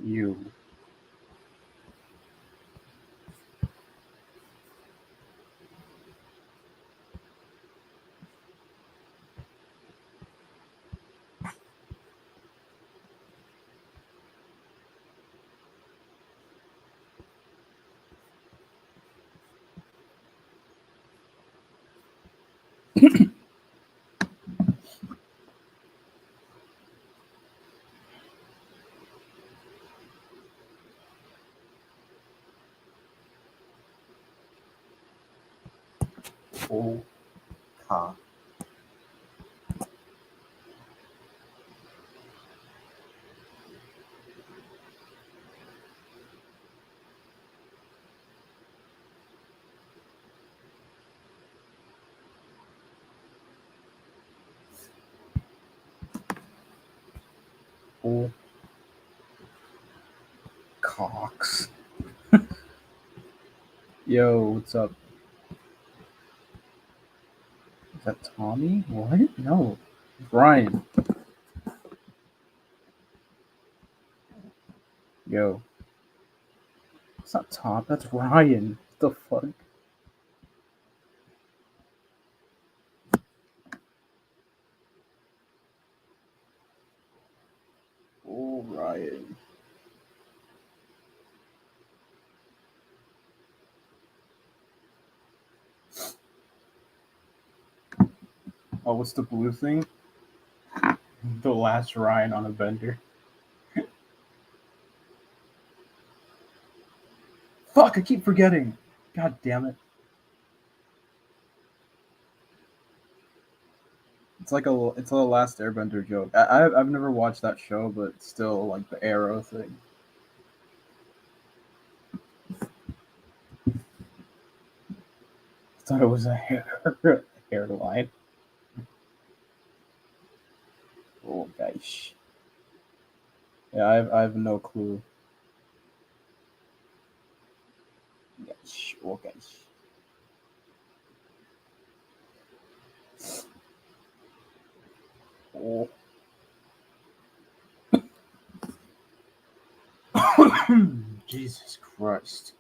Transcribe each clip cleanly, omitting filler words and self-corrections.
You. Oh, ha. Oh, Cox. Yo, what's up? Is that Tommy? What? No. Brian. Yo. It's not Tom. That's Ryan. What the fuck? Oh, Ryan. Oh, what's the blue thing? The last Ryan on a bender. Fuck, I keep forgetting. God damn it. It's a last Airbender joke. I've never watched that show, but still like the arrow thing. I thought it was a hairline. Oh gosh. Yeah, I have no clue. Gosh, oh gosh. Oh. Jesus Christ.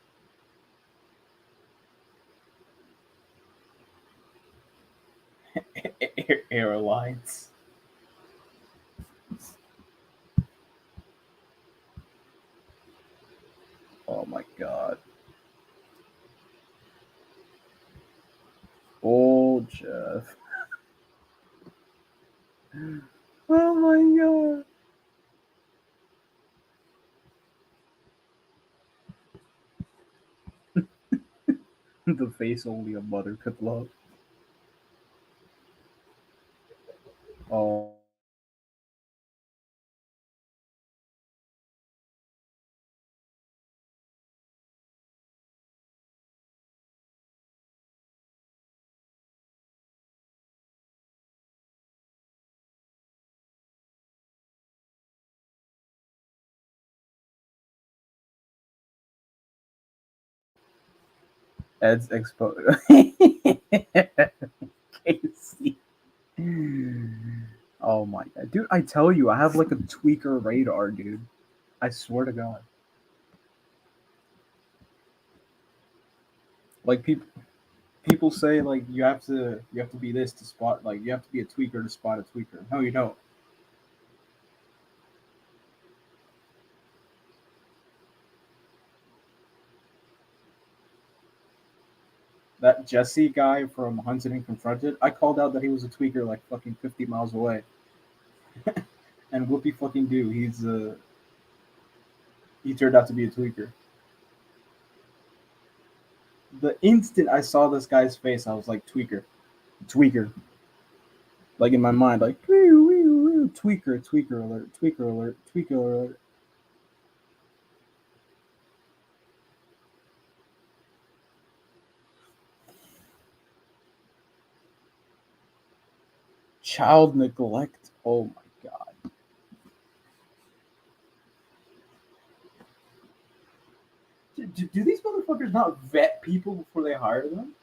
Airlines. Oh my god. Oh, Jeff. Oh my god. The face only a mother could love. Oh. Ed's expo. Casey. Oh my god. Dude, I tell you, I have like a tweaker radar, dude. I swear to God. Like people say like you have to be this to spot, like you have to be a tweaker to spot a tweaker. No, you don't. That Jesse guy from Hunted and Confronted, I called out that he was a tweaker like fucking 50 miles away. And whoopie fucking do. He turned out to be a tweaker. The instant I saw this guy's face, I was like, tweaker, tweaker. Like in my mind, like tweaker, tweaker alert, tweaker alert, tweaker alert. Child neglect. Oh my god. Do these motherfuckers not vet people before they hire them?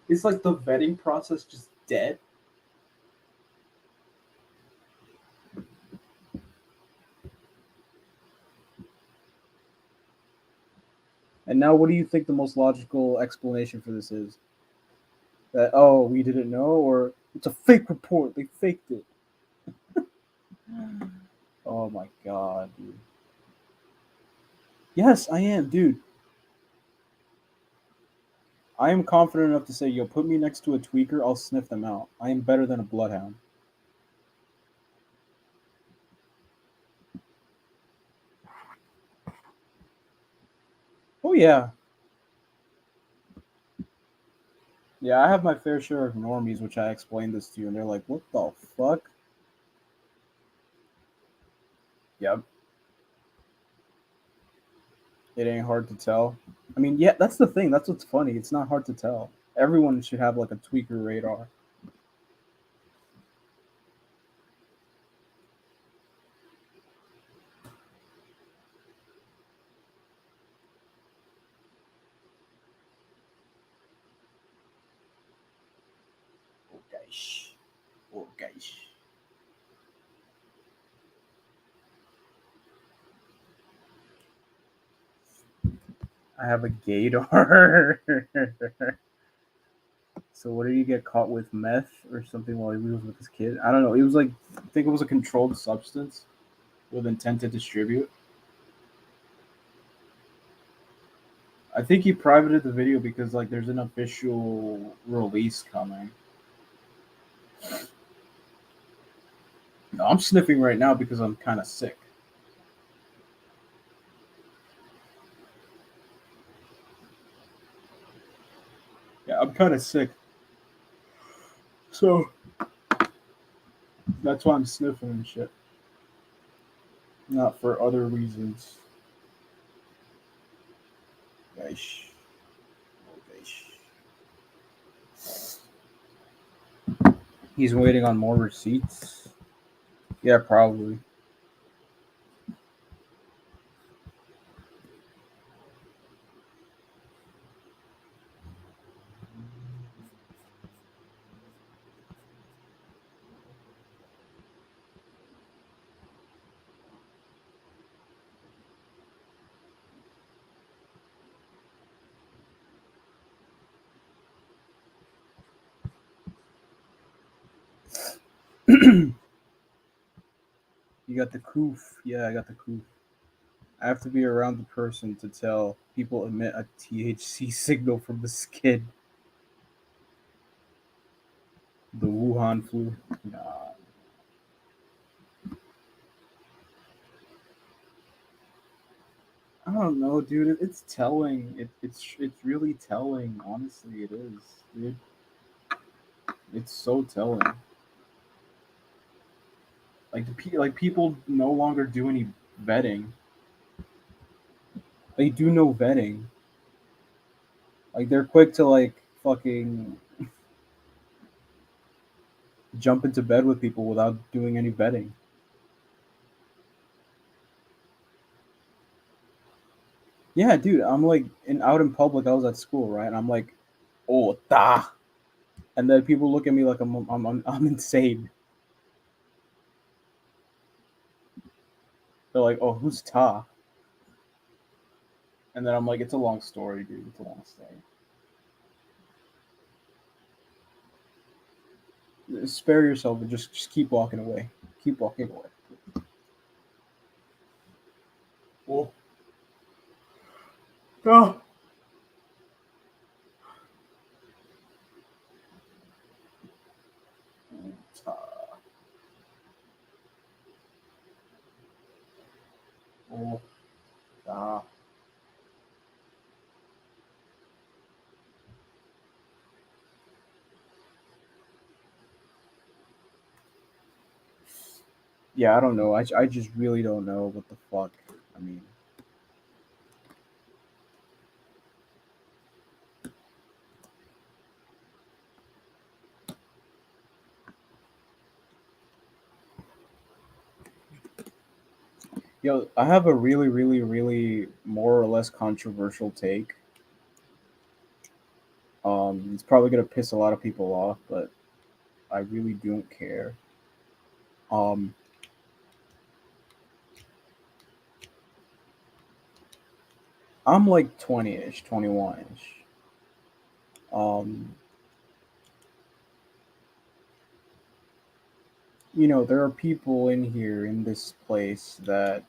Is like the vetting process just dead? And now, what do you think the most logical explanation for this is? That, oh, we didn't know, or it's a fake report. They faked it. Oh my god, dude. Yes, I am, dude. I am confident enough to say, yo, put me next to a tweaker, I'll sniff them out. I am better than a bloodhound. Oh yeah, yeah. I have my fair share of normies, which I explained this to you, and they're like, "What the fuck?" Yep, it ain't hard to tell. I mean, yeah, that's the thing. That's what's funny. It's not hard to tell. Everyone should have like a tweaker radar. Oh gosh. Oh gosh. I have a gaydar. So what did he get caught with? Meth or something while he was with his kid? I don't know. It was like, I think it was a controlled substance with intent to distribute. I think he privated the video because like there's an official release coming. No, I'm sniffing right now because I'm kind of sick. Yeah, I'm kind of sick, so that's why I'm sniffing and shit. Not for other reasons. Gosh. Oh, gosh. He's waiting on more receipts. Yeah, probably. You got the coof. Yeah, I got the coof. I have to be around the person to tell people emit a THC signal from the skin. The Wuhan flu. Nah. I don't know, dude. It's telling. It's really telling. Honestly, it is, dude. It's so telling. Like like people no longer do any vetting. They do no vetting. Like they're quick to like fucking jump into bed with people without doing any vetting. Yeah, dude. I'm like out in public. I was at school, right? And I'm like, oh, da. And then people look at me like I'm insane. They're like, oh, who's Ta? And then I'm like, it's a long story, dude. It's a long story. Spare yourself and just keep walking away. Keep walking away. Well, oh, oh, ah. Yeah, I don't know. I just really don't know what the fuck. I mean, yo, I have a really, really, really more or less controversial take. It's probably gonna piss a lot of people off, but I really don't care. Um, I'm like 20ish, 21ish. Um, there are people in here in this place that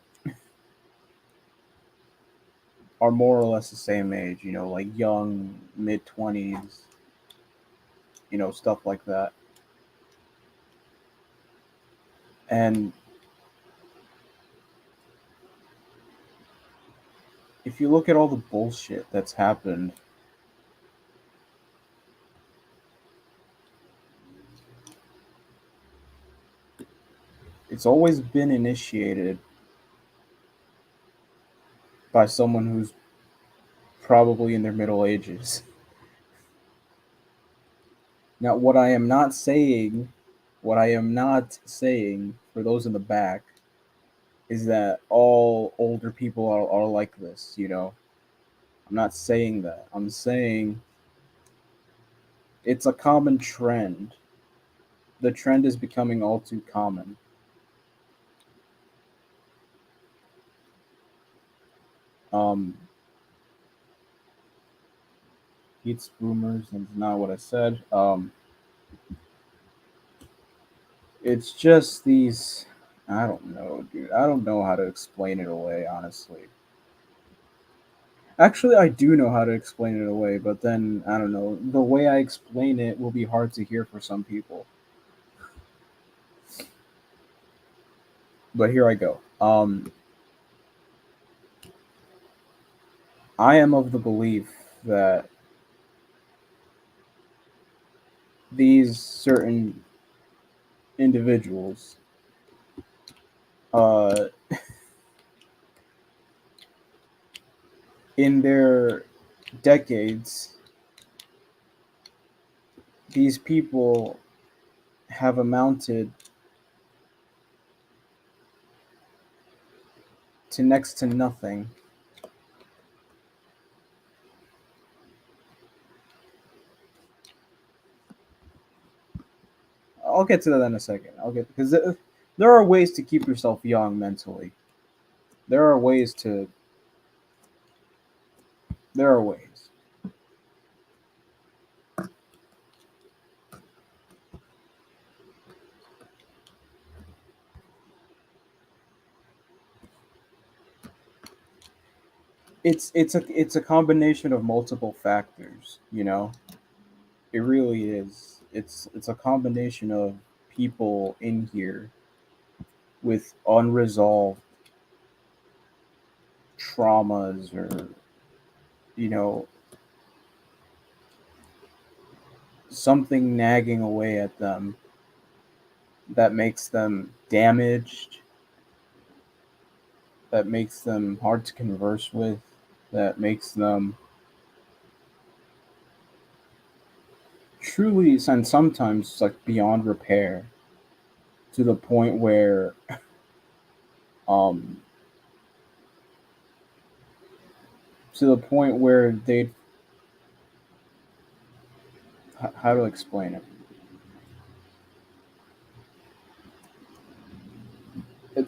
are more or less the same age, like young, mid 20s, stuff like that. And if you look at all the bullshit that's happened, it's always been initiated by someone who's probably in their middle ages. Now, what I am not saying for those in the back is that all older people are like this, I'm not saying that. I'm saying it's a common trend. The trend is becoming all too common. Um, It's boomers, and it's not what I said. It's just these. I don't know, dude. I don't know how to explain it away, honestly. Actually, I do know how to explain it away, but then I don't know. The way I explain it will be hard to hear for some people. But here I go. I am of the belief that these certain individuals, uh, in their decades, these people have amounted to next to nothing. I'll get to that in a second. I'll get because there are ways to keep yourself young mentally. There are ways to. There are ways. It's a combination of multiple factors. It really is. It's a combination of people in here with unresolved traumas or you know something nagging away at them that makes them damaged, that makes them hard to converse with, that makes them truly and sometimes like beyond repair to the point where um they how to explain it.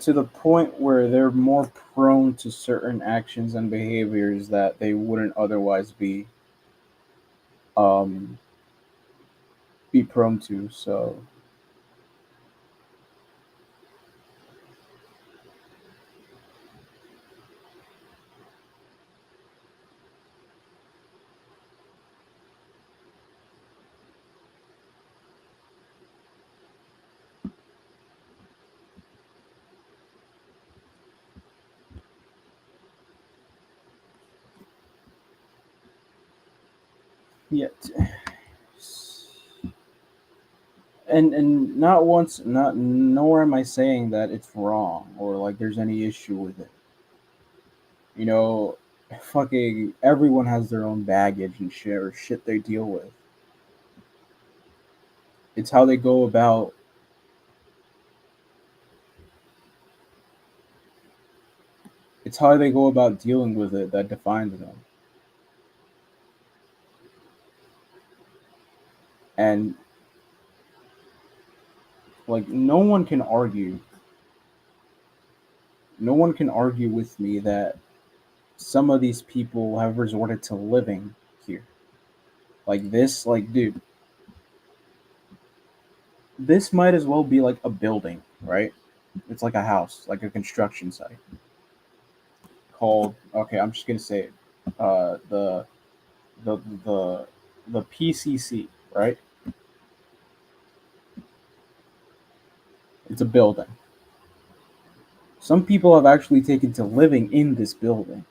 To the point where they're more prone to certain actions and behaviors that they wouldn't otherwise um be prone to. So yet and not once not nor am I saying that it's wrong or like there's any issue with it. You know, fucking everyone has their own baggage and shit or shit they deal with. It's how they go about it's how they go about dealing with it that defines them. And like no one can argue with me that some of these people have resorted to living here. Like this, like, dude, this might as well be like a building, right? It's like a house, like a construction site called. Okay, I'm just gonna say it. Uh, the the the the PCC, right? It's a building. Some people have actually taken to living in this building,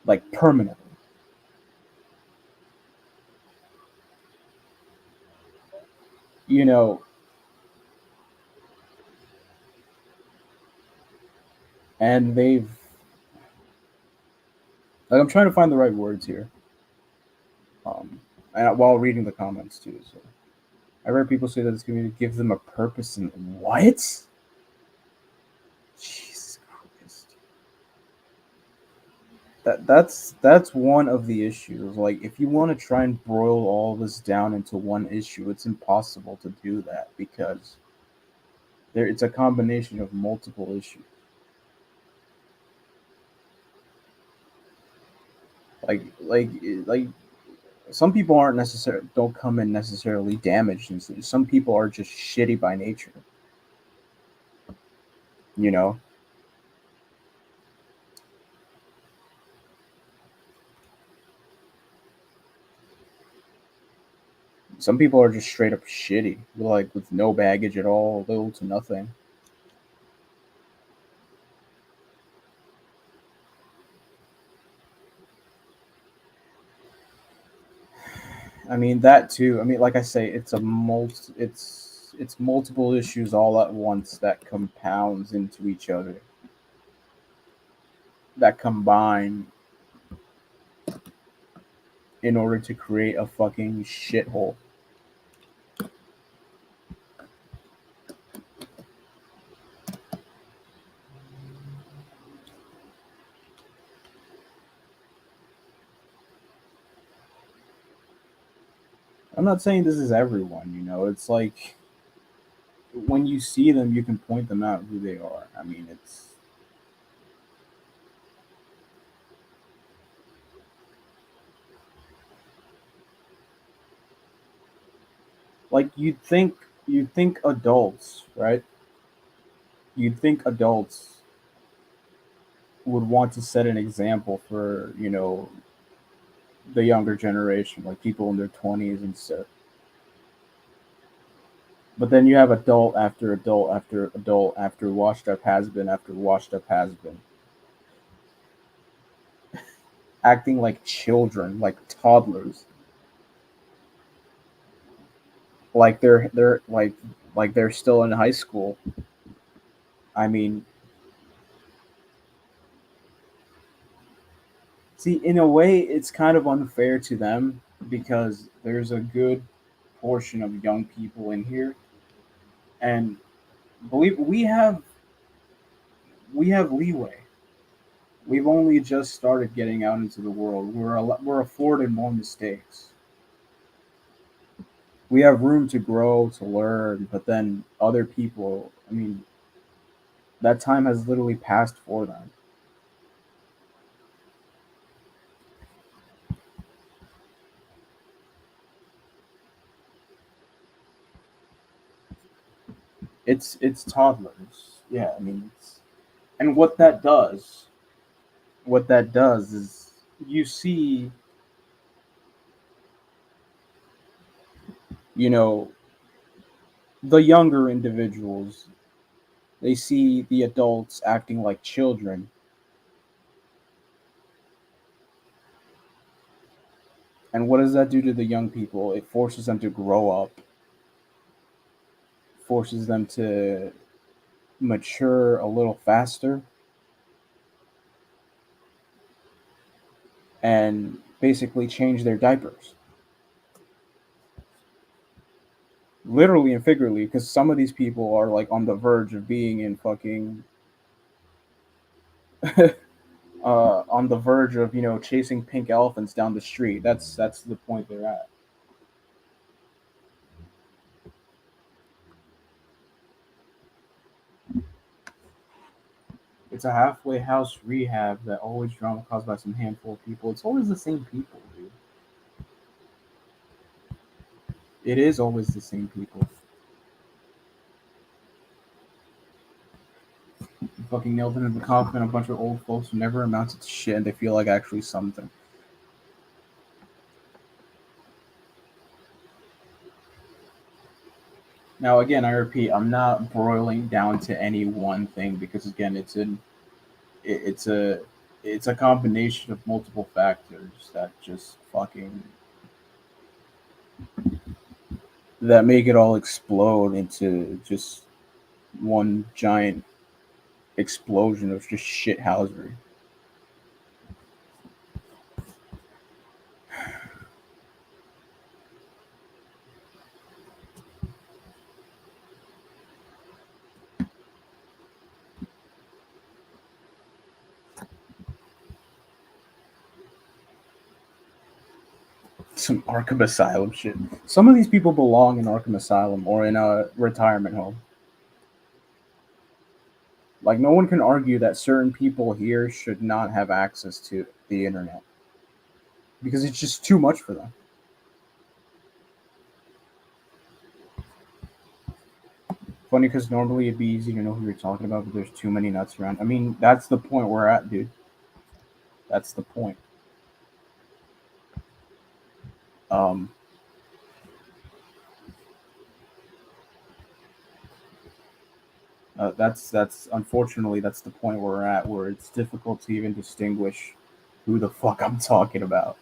like permanently. You know, and they've like I'm trying to find the right words here. And while reading the comments too. So I heard people say that this community gives them a purpose and what? Jesus Christ. That's one of the issues. Like if you want to try and broil all this down into one issue, it's impossible to do that because there it's a combination of multiple issues. Like some people aren't necessarily don't come in necessarily damaged, and some people are just shitty by nature. You know, some people are just straight up shitty, like with no baggage at all, little to nothing. I mean that too. I mean, like I say, it's multiple issues all at once that compounds into each other, that combine in order to create a fucking shithole. I'm not saying this is everyone, you know. It's like when you see them, you can point them out who they are. I mean, it's like you'd think adults, right? You'd think adults would want to set an example for, the younger generation, like people in their 20s and stuff. But then you have adult after adult after adult after washed up has been after washed up has been acting like children, like toddlers, like they're like they're still in high school. I mean, see, in a way, it's kind of unfair to them because there's a good portion of young people in here, and believe we have leeway. We've only just started getting out into the world. We're afforded more mistakes. We have room to grow, to learn, but then other people, I mean, that time has literally passed for them. It's toddlers. Yeah, I mean, and what that does is you see, you know, the younger individuals, they see the adults acting like children. And what does that do to the young people? It forces them to grow up, forces them to mature a little faster, and basically change their diapers, literally and figuratively, because some of these people are like on the verge of being in fucking on the verge of chasing pink elephants down the street. That's the point they're at. It's a halfway house rehab that always drama caused by some handful of people. It's always the same people, dude. It is always the same people. Fucking nailed into the coffin, a bunch of old folks who never amounted to shit and they feel like actually something. Now, again, I repeat, I'm not broiling down to any one thing because, again, it's a it's a combination of multiple factors that just fucking that make it all explode into just one giant explosion of just shithousery. Some Arkham Asylum shit. Some of these people belong in Arkham Asylum or in a retirement home. Like, no one can argue that certain people here should not have access to the internet because it's just too much for them. Funny because normally it'd be easy to know who you're talking about, but there's too many nuts around. I mean, that's the point we're at, dude. That's the point. Um, that's unfortunately that's the point we're at, where it's difficult to even distinguish who the fuck I'm talking about.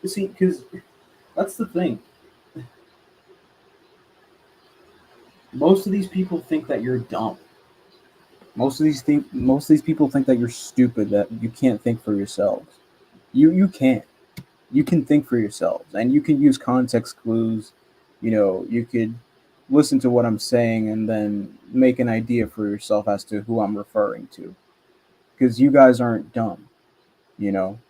You see, because that's the thing. Most of these people think that you're dumb. Most of these people think that you're stupid, that you can't think for yourselves. You can't. You can think for yourselves, and you can use context clues. You could listen to what I'm saying and then make an idea for yourself as to who I'm referring to. Because you guys aren't dumb, you know.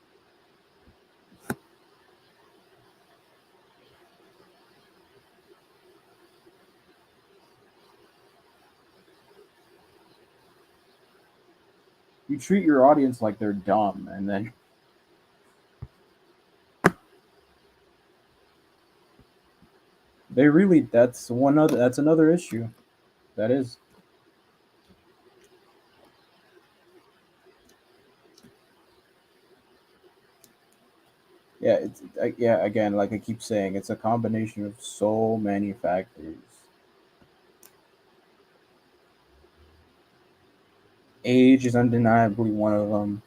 You treat your audience like they're dumb, and then they really that's another issue. That is. Yeah, yeah, again, like I keep saying, it's a combination of so many factors. Age is undeniably one of them.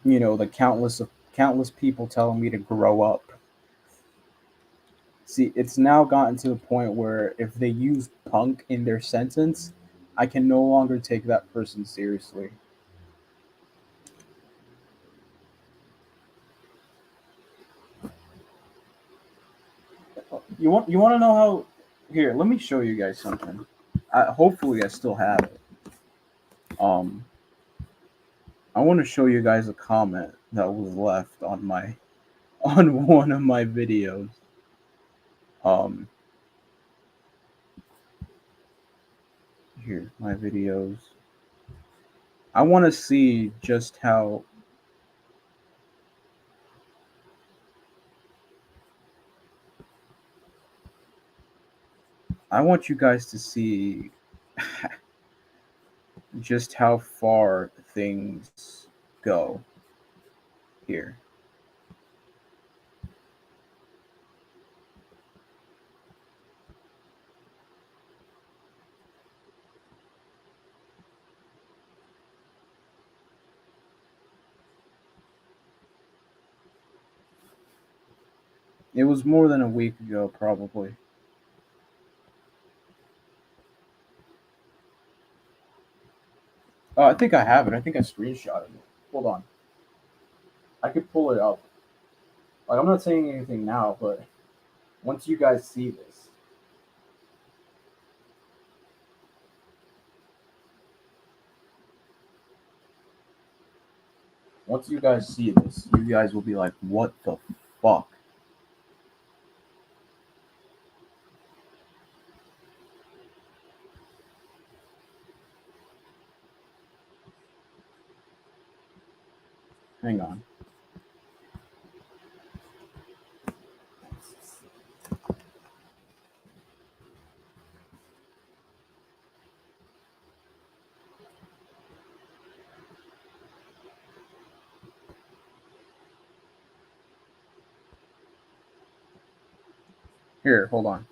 The countless people telling me to grow up. See, it's now gotten to the point where if they use punk in their sentence, I can no longer take that person seriously. You want to know how? Here, let me show you guys something. Hopefully, I still have it. Um, I want to show you guys a comment that was left on my on one of my videos. Um, Here, my videos. I want to see just how. I want you guys to see just how far things go here. It was more than a week ago, probably. Oh, I think I have it. I think I screenshotted it. Hold on. I could pull it up. Like, I'm not saying anything now, but once you guys see this, you guys will be like, "What the fuck?" Hang on. Here, hold on.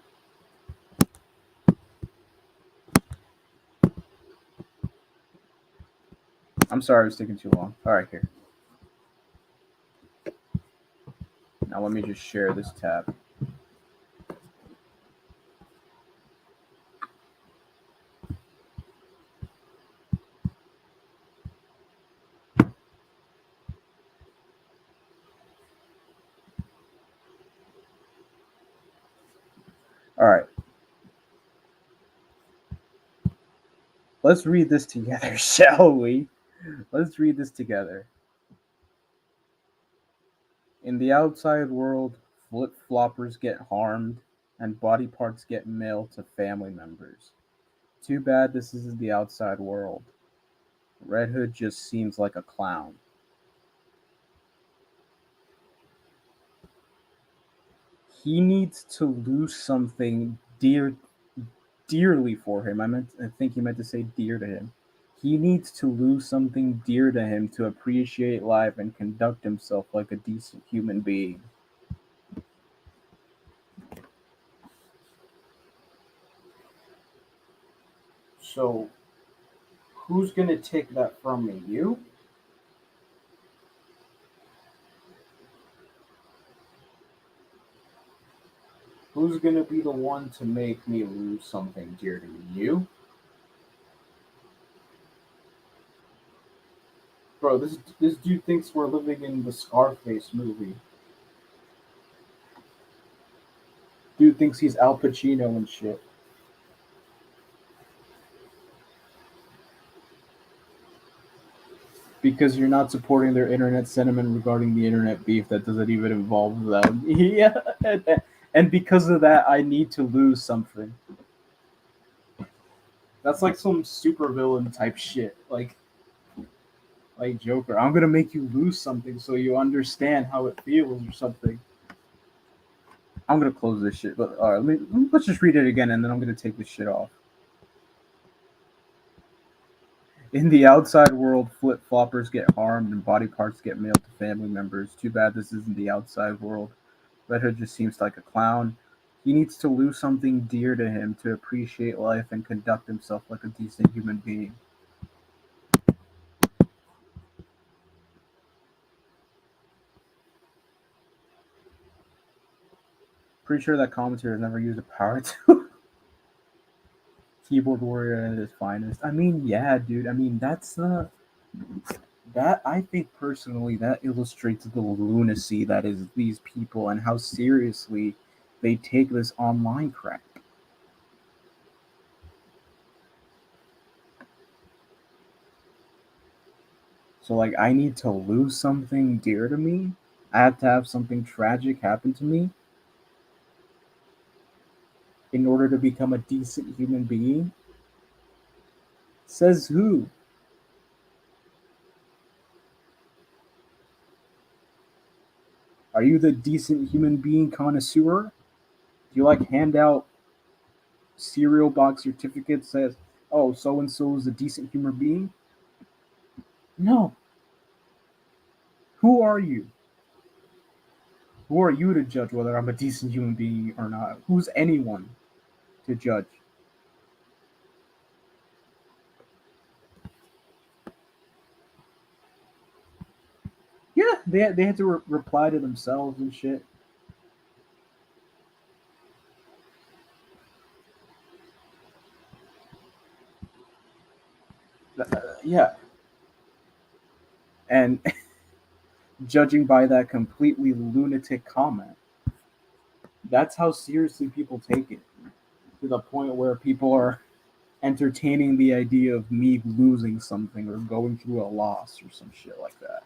I'm sorry it's taking too long. All right, here. Now let me just share this tab. All right. Let's read this together, shall we? Let's read this together. In the outside world, flip floppers get harmed and body parts get mailed to family members. Too bad this isn't the outside world. Red Hood just seems like a clown. He needs to lose something dearly for him. I think he meant to say dear to him. He needs to lose something dear to him to appreciate life and conduct himself like a decent human being. So, who's gonna take that from me? You? Who's gonna be the one to make me lose something dear to me? You? Bro, this dude thinks we're living in the Scarface movie. Dude thinks he's Al Pacino and shit. Because you're not supporting their internet sentiment regarding the internet beef that doesn't even involve them. Yeah, and because of that, I need to lose something. That's like some supervillain type shit, like Joker. I'm gonna make you lose something so you understand how it feels or something. I'm gonna close this shit, but all right, let's just read it again, and then I'm gonna take this shit off. In the outside world, flip floppers get harmed and body parts get mailed to family members. Too bad this isn't the outside world. Red Hood just seems like a clown. He needs to lose something dear to him to appreciate life and conduct himself like a decent human being. Pretty sure that commentator has never used a power tool. Keyboard warrior at his finest. I mean, yeah, dude. I mean, that I think personally that illustrates the lunacy that is these people and how seriously they take this online crap. So like I need to lose something dear to me. I have to have something tragic happen to me in order to become a decent human being. Says who? Are you the decent human being connoisseur? Do you like hand out cereal box certificates says, "Oh, so and so is a decent human being"? No. Who are you? Who are you to judge whether I'm a decent human being or not? Who's anyone to judge? Yeah, they had to reply to themselves and shit. Yeah, and judging by that completely lunatic comment, that's how seriously people take it. To the point where people are entertaining the idea of me losing something or going through a loss or some shit like that.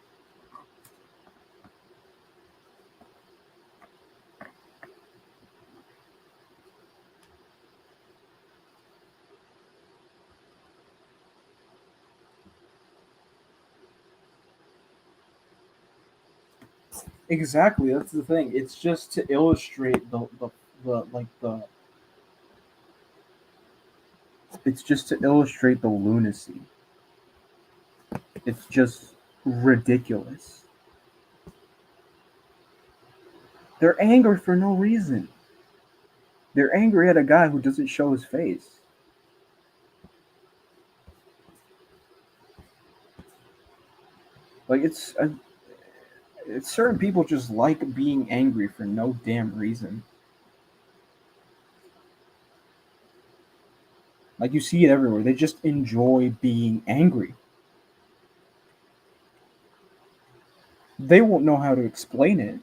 exactly, that's the thing. It's just to illustrate the like the it's just to illustrate the lunacy. It's just ridiculous. They're angry for no reason. They're angry at a guy who doesn't show his face. Like it's certain people just like being angry for no damn reason. Like you see it everywhere. They just enjoy being angry. They won't know how to explain it,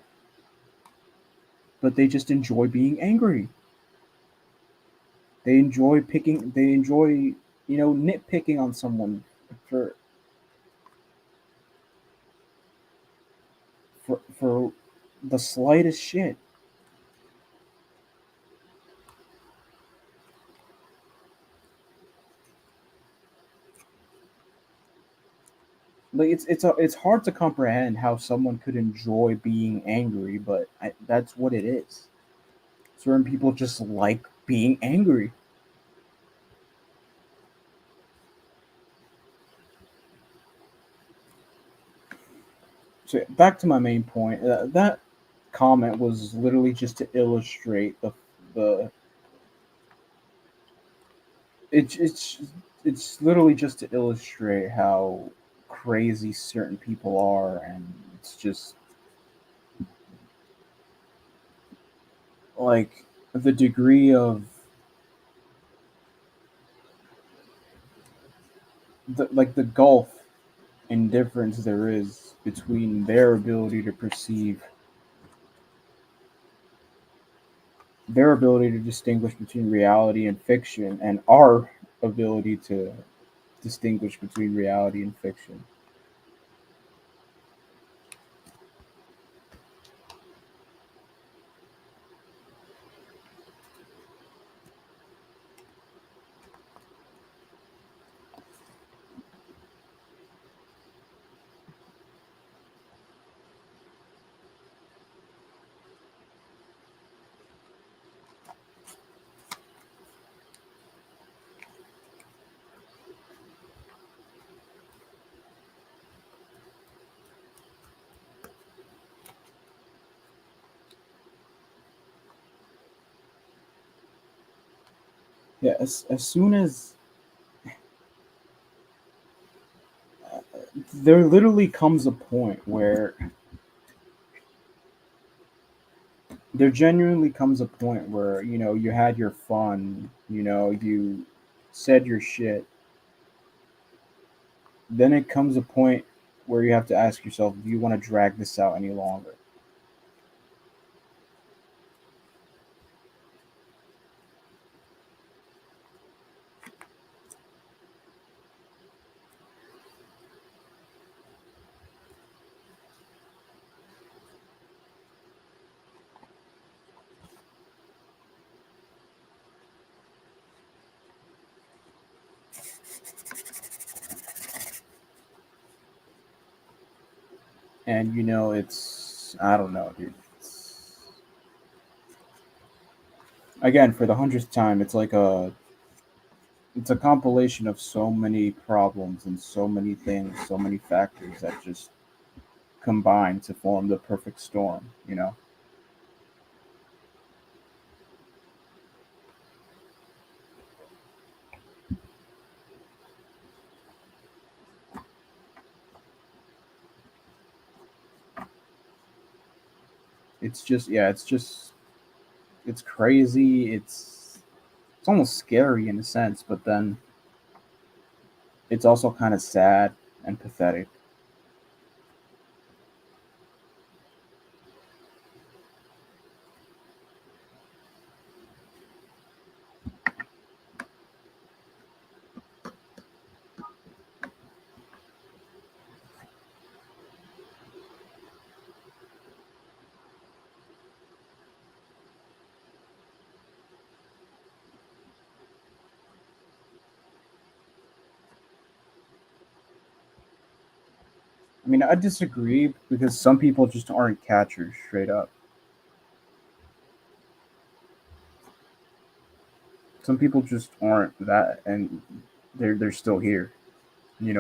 but they just enjoy being angry. They enjoy, nitpicking on someone for for the slightest shit. Like it's hard to comprehend how someone could enjoy being angry, but that's what it is. Certain people just like being angry. So back to my main point. That comment was literally just to illustrate the it's it's literally just to illustrate how crazy certain people are, and it's just like the degree of the gulf in difference there is between their ability to distinguish between reality and fiction, and our ability to distinguish between reality and fiction. Yeah, as soon as there literally comes a point where there genuinely comes a point where you had your fun, you said your shit. Then it comes a point where you have to ask yourself, do you want to drag this out any longer? And it's, I don't know, dude. Again, for the hundredth time, it's a compilation of so many problems and so many things, so many factors that just combine to form the perfect storm. It's just, yeah, it's crazy. It's almost scary in a sense, but then it's also kind of sad and pathetic. I mean, I disagree because some people just aren't catchers straight up. Some people just aren't that, and they're still here,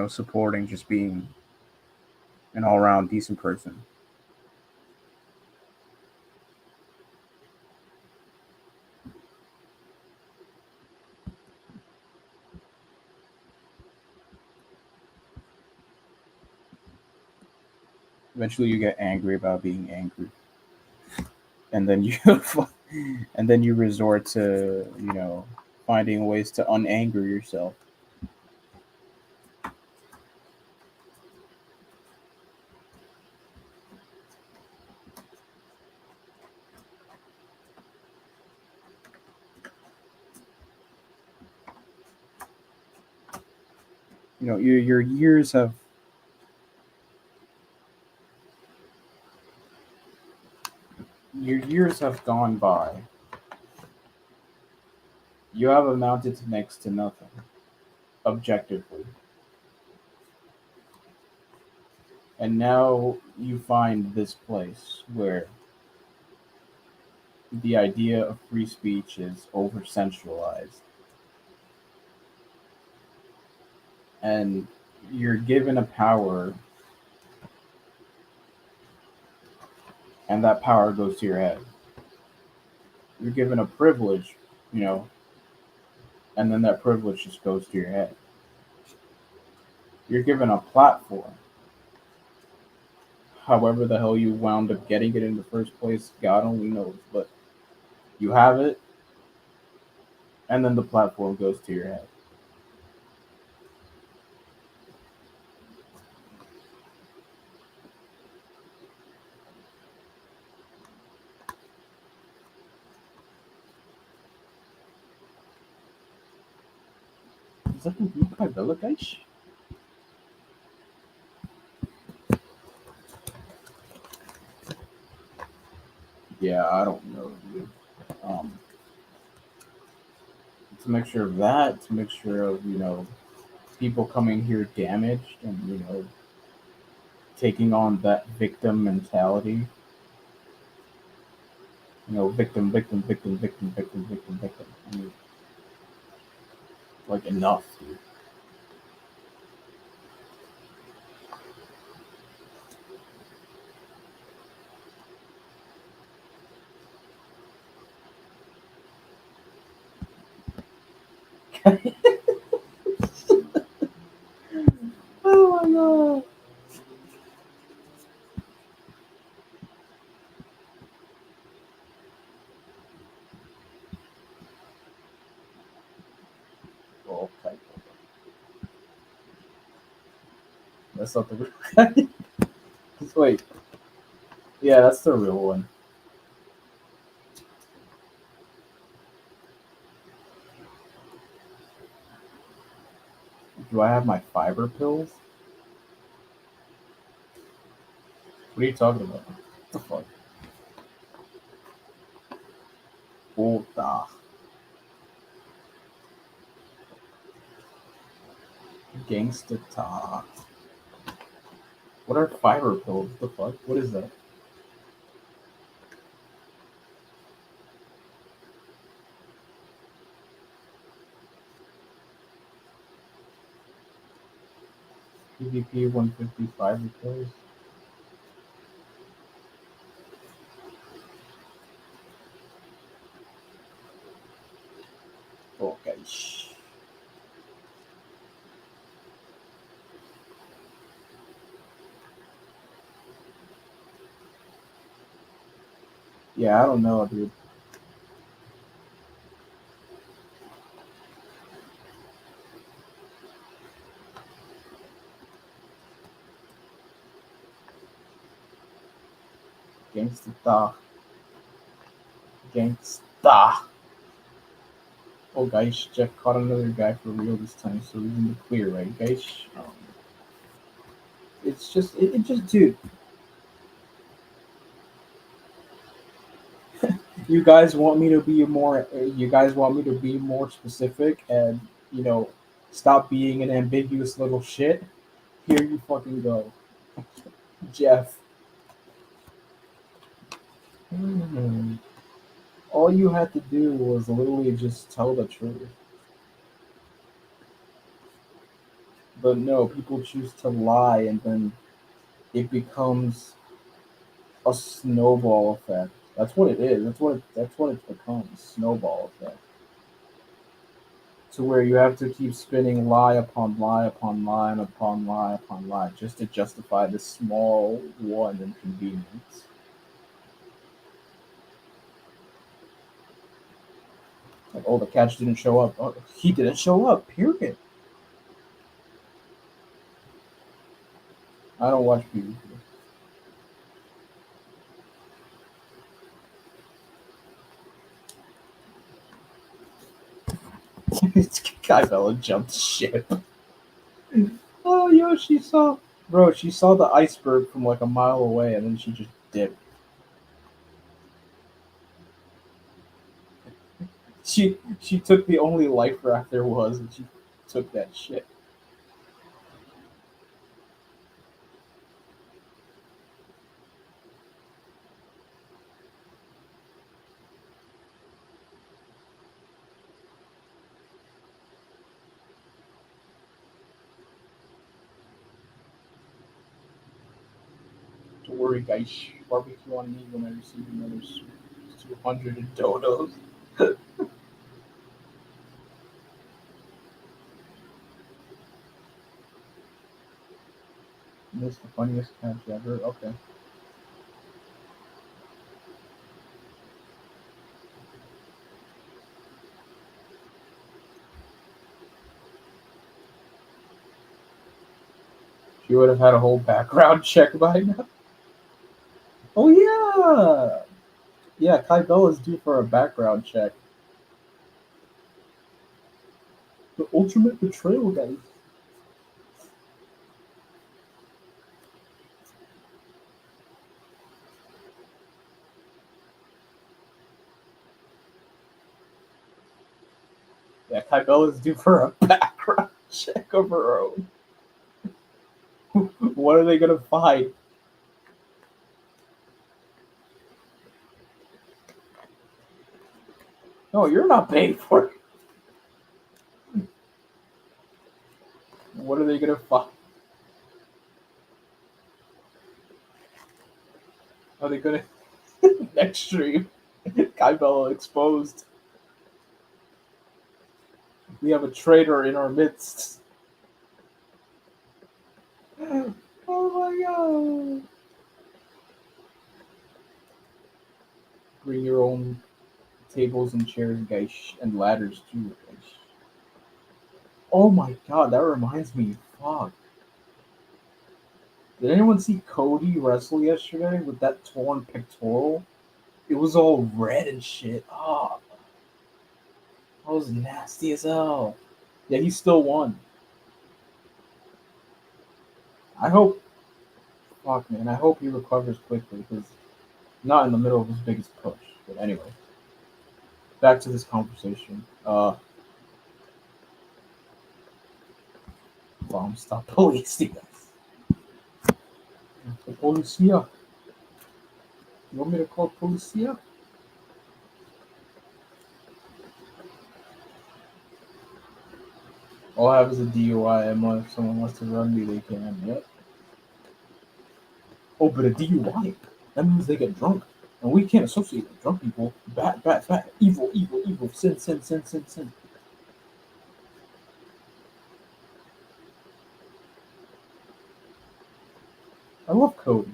supporting, just being an all around decent person. Eventually, you get angry about being angry, and then you and then you resort to finding ways to unanger yourself. Your years have gone by. You have amounted to next to nothing, objectively, and now you find this place where the idea of free speech is over centralized, and you're given a power, and that power goes to your head. You're given a privilege, you know, and then that privilege just goes to your head. You're given a platform. However, the hell you wound up getting it in the first place, God only knows. But you have it, and then the platform goes to your head. Is that the group by Belagesh? Yeah, I don't know, dude. Um, it's a mixture of that. It's a mixture of people coming here damaged and taking on that victim mentality. Victim, victim, victim, victim, victim, victim, victim. I mean, like enough, dude. Oh my god. Oh, okay. That's not the real guy. Wait. Yeah, that's the real one. Do I have my fiber pills? What are you talking about? What the fuck? Puta. Gangsta talk. What are fiber pills? What the fuck? What is that? PvP 150 fiber pills? Okay. Yeah, I don't know, dude. Gangsta talk. Gangsta. Oh, guys, Jeff caught another guy for real this time, so he's in the clear, right, guys? It's just, it just, dude. You guys want me to be more. You guys want me to be more specific and you know, stop being an ambiguous little shit. Here you fucking go. Jeff. Hmm. All you had to do was literally just tell the truth. But no, people choose to lie, and then it becomes a snowball effect. That's what it is. That's what it's become. Snowball effect. To where you have to keep spinning lie upon lie upon lie and upon lie upon lie just to justify this small one inconvenience. Like, oh, the catch didn't show up. Oh, he didn't show up. Period. I don't watch PvP. Kybella jumped ship. Oh, yo, she saw the iceberg from like a mile away, and then she just dipped. She took the only life raft there was, and she took that shit. Don't worry, guys. Barbecue on me when I receive another 200 dodos. This the funniest catch ever. Okay. She would have had a whole background check by now. Oh yeah, yeah. Kai Bella's due for a background check. The ultimate betrayal, guys. Yeah, Kai Bella's due for a background check of her own. What are they gonna find? No, you're not paying for it. What are they gonna find? Are they gonna next stream? Kai Bella exposed. We have a traitor in our midst. Oh my god! Bring your own tables and chairs, guys, and ladders too, guys. Oh my god, that reminds me. Fuck. Did anyone see Cody wrestle yesterday with that torn pectoral? It was all red and shit. Oh, that was nasty as hell. Yeah, he still won. I hope. Fuck, man. I hope he recovers quickly because not in the middle of his biggest push. But anyway, back to this conversation. Bomb stop policing us. The policia. You want me to call policia? All I have is a DUI, and if someone wants to run me, they can. Yep. Oh, but a DUI? That means they get drunk. And we can't associate with drunk people. Bad, bad, bad. Evil, evil, evil. Sin, sin, sin, sin, sin. I love Cody.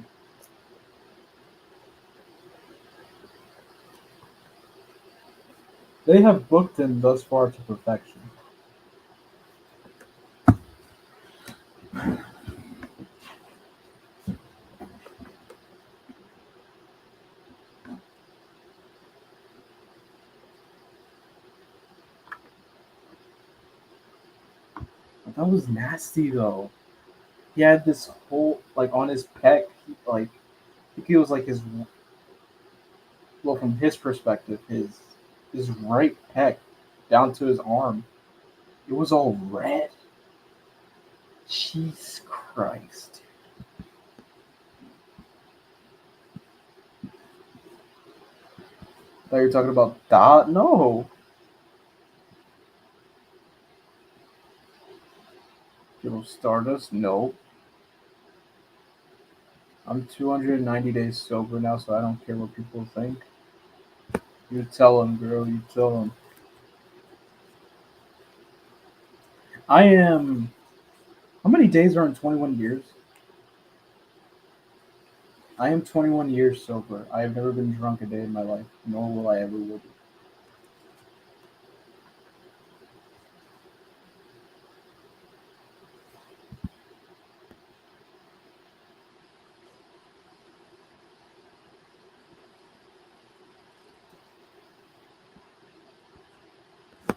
They have booked him thus far to perfection. But that was nasty though. He had this whole like on his pec, like I think it was like his well from his perspective, his right pec down to his arm. It was all red. Jesus Christ. thought you were talking about Dot. No. Stardust. No. I'm 290 days sober now, so I don't care what people think. You tell them, girl. You tell them. I am. How many days are in 21 years? I am 21 years sober. I have never been drunk a day in my life, nor will I ever will be.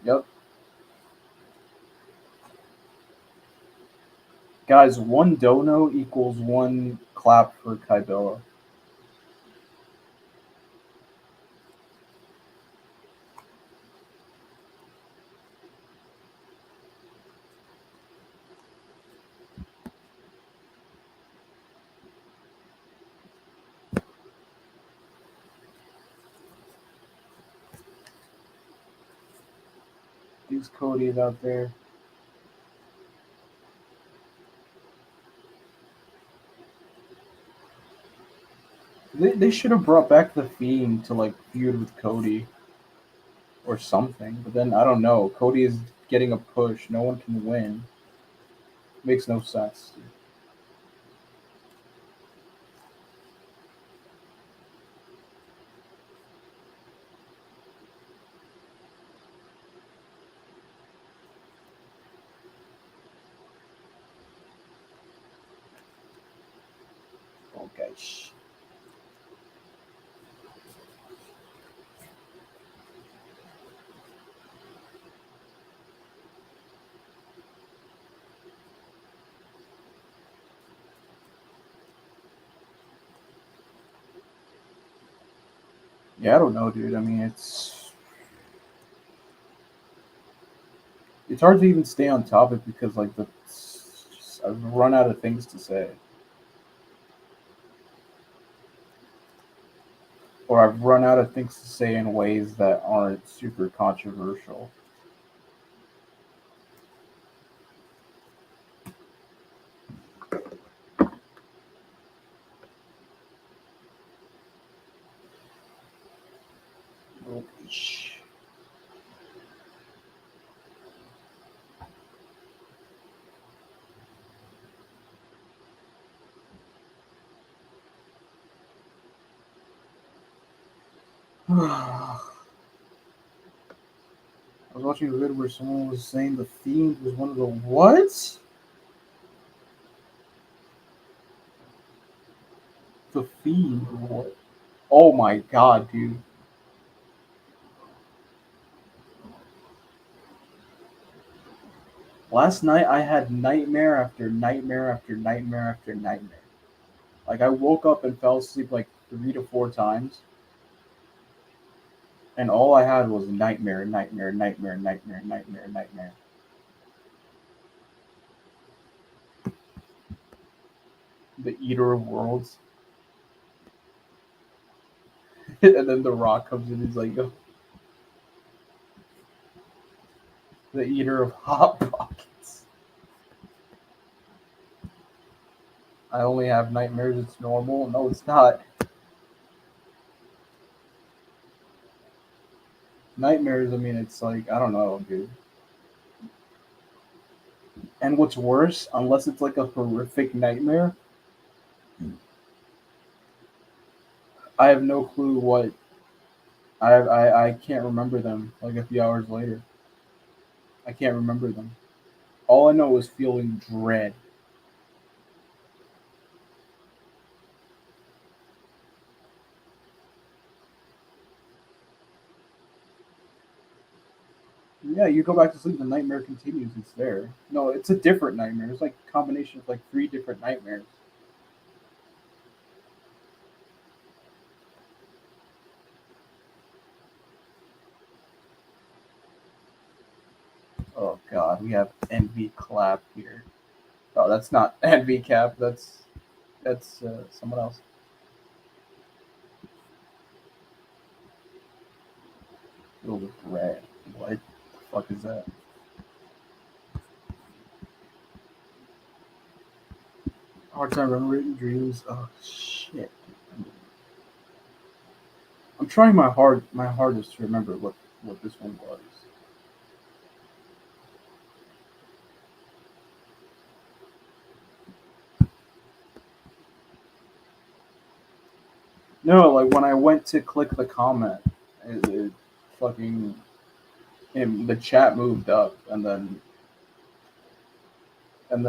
Yep. Guys, one dono equals one clap for Kaidoa. These Cody's out there. They should have brought back the Fiend to like feud with Cody or something. But then I don't know. Cody is getting a push. No one can win. Makes no sense. Okay. Yeah, I don't know, dude. I mean, it's hard to even stay on topic because like I've run out of things to say, or I've run out of things to say in ways that aren't super controversial. I was watching a video where someone was saying the Fiend was one of the what? The Fiend? What? Oh my god, dude! Last night I had nightmare after nightmare after nightmare after nightmare. Like I woke up and fell asleep like 3 to 4 times, and all I had was nightmare, nightmare, nightmare, nightmare, nightmare, nightmare. The Eater of Worlds, and then the Rock comes in. He's like, "Oh, the Eater of Hot Pockets." I only have nightmares. It's normal. No, it's not. Nightmares. I mean, it's like I don't know, dude. And what's worse, unless it's like a horrific nightmare, I have no clue what I can't remember them like a few hours later. I can't remember them. All I know is feeling dread. Yeah, you go back to sleep, the nightmare continues. It's there. No, it's a different nightmare. It's like a combination of like three different nightmares. Oh god, we have Envy Clap here. Oh, that's not Envy Cap. That's someone else. filled with red. What the fuck is that? Hard time remembering dreams. Oh shit. I'm trying my hardest to remember what this one was. No, like when I went to click the comment, it fucking the chat moved up, and then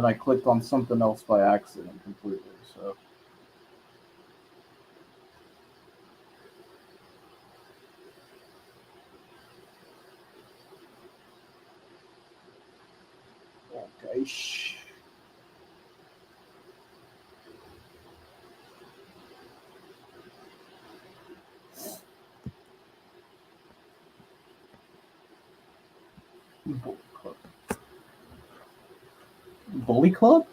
I clicked on something else by accident completely. So okay, Bully Club. Bully Club?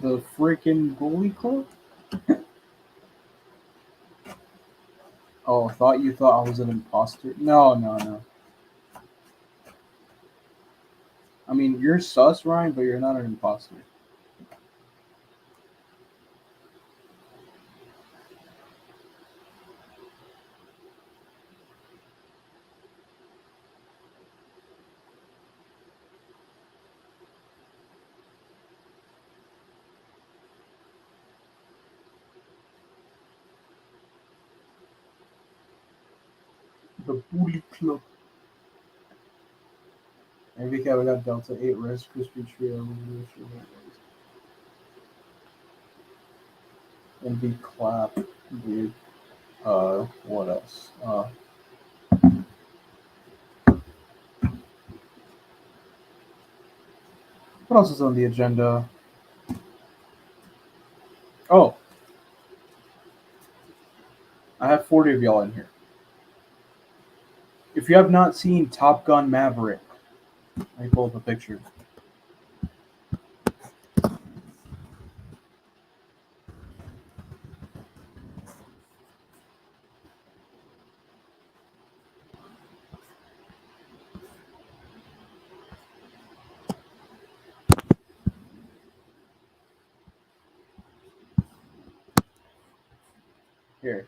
The freaking Bully Club? Oh, thought you thought I was an imposter? No, no, no. I mean, you're sus, Ryan, but you're not an imposter. The Bully Club. Every cat we got Delta 8 Rice Krispie Trio. And be clap, dude. What else? What else is on the agenda? Oh, I have 40 of y'all in here. If you have not seen Top Gun Maverick, let me pull up a picture. Here.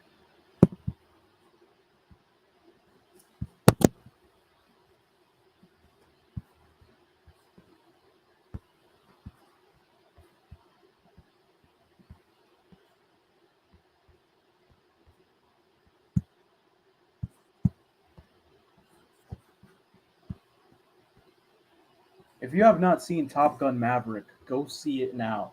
If you have not seen Top Gun Maverick, go see it now.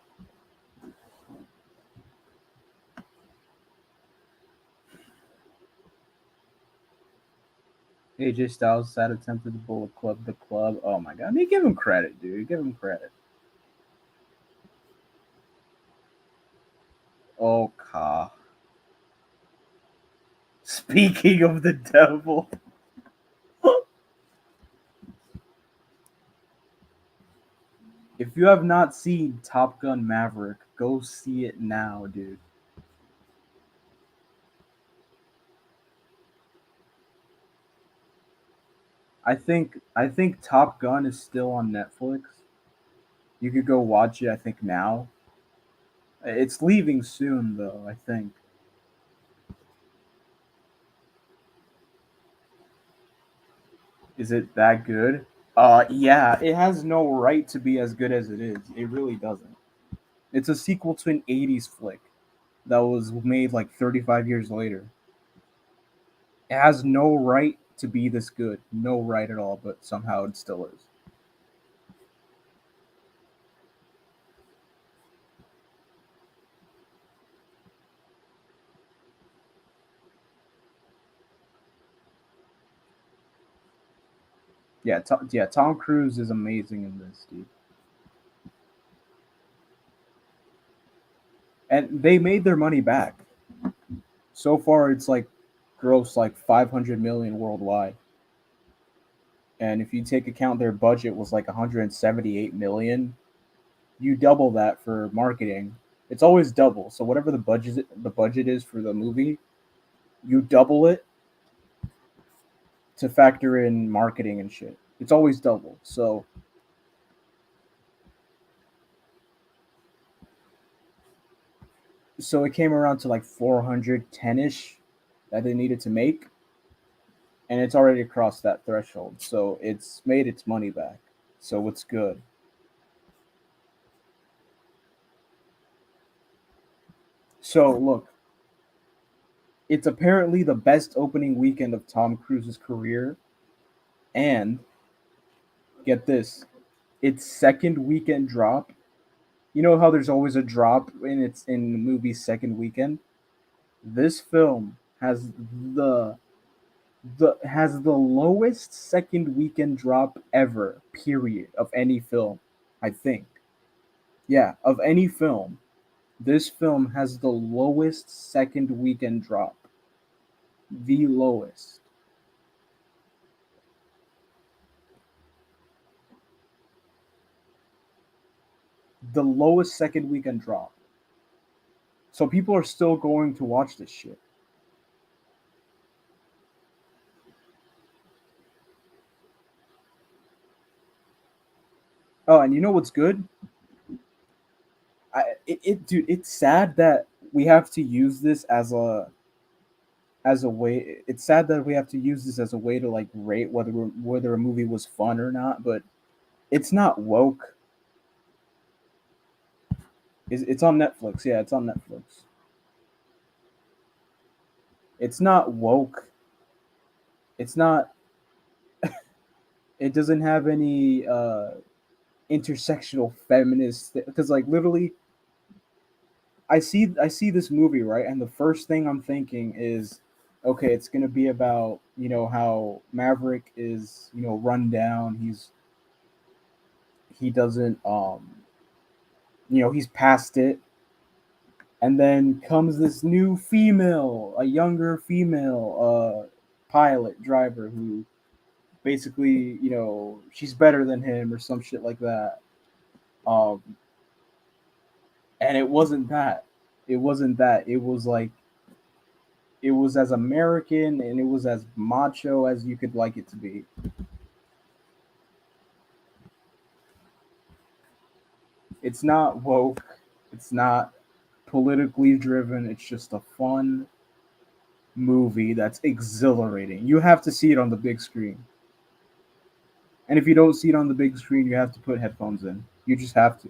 AJ Styles sad attempted to Bullet Club the club. Oh my god. I mean, give him credit, dude. Give him credit. Oh, Ka. Speaking of the devil. If you have not seen Top Gun Maverick, go see it now, dude. I think Top Gun is still on Netflix. You could go watch it, I think now. It's leaving soon though, I think. Is it that good? Yeah, it has no right to be as good as it is. It really doesn't. It's a sequel to an 80s flick that was made like 35 years later. It has no right to be this good. No right at all, but somehow it still is. Yeah, Tom Cruise is amazing in this, dude. And they made their money back. So far, it's like gross like 500 million worldwide. And if you take account their budget was like 178 million, you double that for marketing. It's always double. So whatever the budget is for the movie, you double it to factor in marketing and shit. It's always double. So it came around to like 410ish that they needed to make, and it's already across that threshold. So it's made its money back. So it's good. So look, it's apparently the best opening weekend of Tom Cruise's career, and get this, its second weekend drop. You know how there's always a drop in the movie's second weekend? This film has the the lowest second weekend drop ever, period, of any film, I think. Yeah, of any film. This film has the lowest second weekend drop. The lowest. The lowest second weekend drop. So people are still going to watch this shit. Oh, and you know what's good? Dude, it's sad that we have to use this as a way. It's sad that we have to use this as a way to like rate whether a movie was fun or not. But it's not woke. It's on Netflix. Yeah, it's on Netflix. It's not woke. It's not. It doesn't have any intersectional feminist because like literally I see this movie, right, and the first thing I'm thinking is, okay, it's gonna be about how Maverick is run down. He doesn't he's past it, and then comes this new female, a younger female pilot driver who basically she's better than him or some shit like that. Um, and it wasn't that. It wasn't that. It was like it was as American and it was as macho as you could like it to be. It's not woke. It's not politically driven. It's just a fun movie that's exhilarating. You have to see it on the big screen. And if you don't see it on the big screen, you have to put headphones in. You just have to.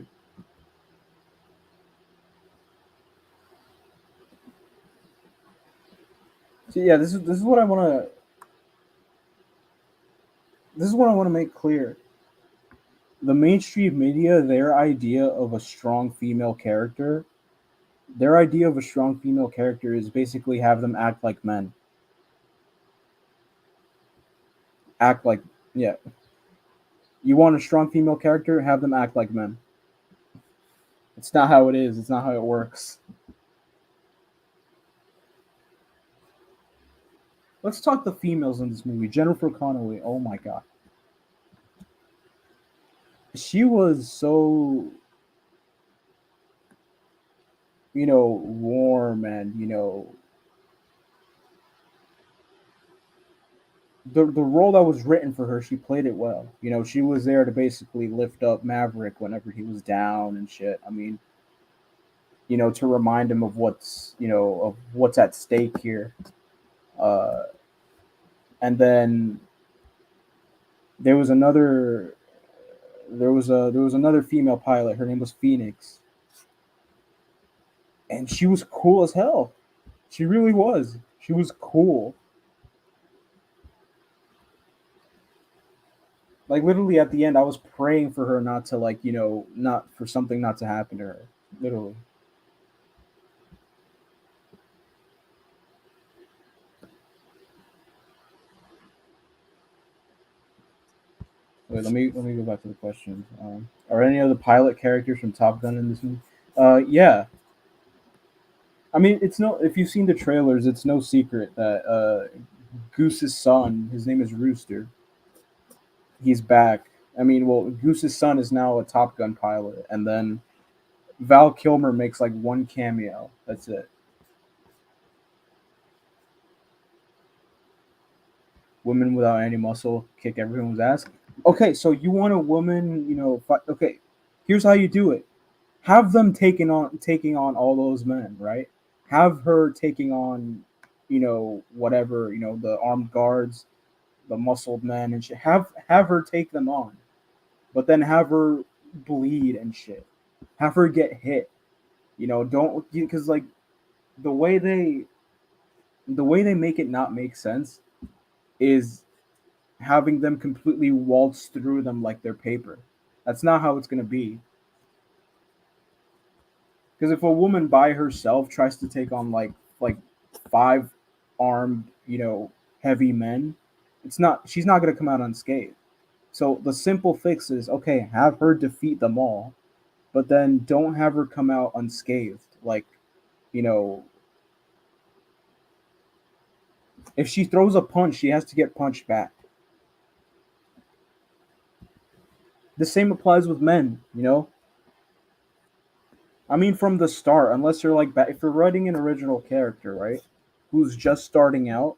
So yeah, this is what I want to this is what I want to make clear. The mainstream media, their idea of a strong female character is basically have them act like men. Act like yeah. You want a strong female character, have them act like men. It's not how it is. It's not how it works. Let's talk the females in this movie. Jennifer Connelly. Oh my god, she was so warm and the role that was written for her. She played it well. She was there to basically lift up Maverick whenever he was down and shit. I mean, to remind him of what's at stake here. Uh, and then there was another there was another female pilot. Her name was Phoenix, and she was cool as hell. She really was. She was cool. Like literally at the end, I was praying for her not to not for something not to happen to her. Literally. Wait, let me go back to the question. Are any of the pilot characters from Top Gun in this movie? Yeah. I mean, it's no. If you've seen the trailers, it's no secret that Goose's son, his name is Rooster. He's back. I mean, well, Goose's son is now a Top Gun pilot, and then Val Kilmer makes like one cameo. That's it. women without any muscle kick everyone's ass. Okay, so you want a woman, okay, here's how you do it. Have them taking on all those men, right? Have her taking on, whatever, the armed guards, the muscled men and shit. Have her take them on, but then have her bleed and shit. Have her get hit. Don't because like the way they the way they make it not make sense is having them completely waltz through them like they're paper. That's not how it's gonna be. Because if a woman by herself tries to take on like five armed, heavy men, she's not gonna come out unscathed. So the simple fix is okay, have her defeat them all, but then don't have her come out unscathed. Like, you know, if she throws a punch, she has to get punched back. The same applies with men. I mean, from the start, unless you're like, if you're writing an original character, right, who's just starting out,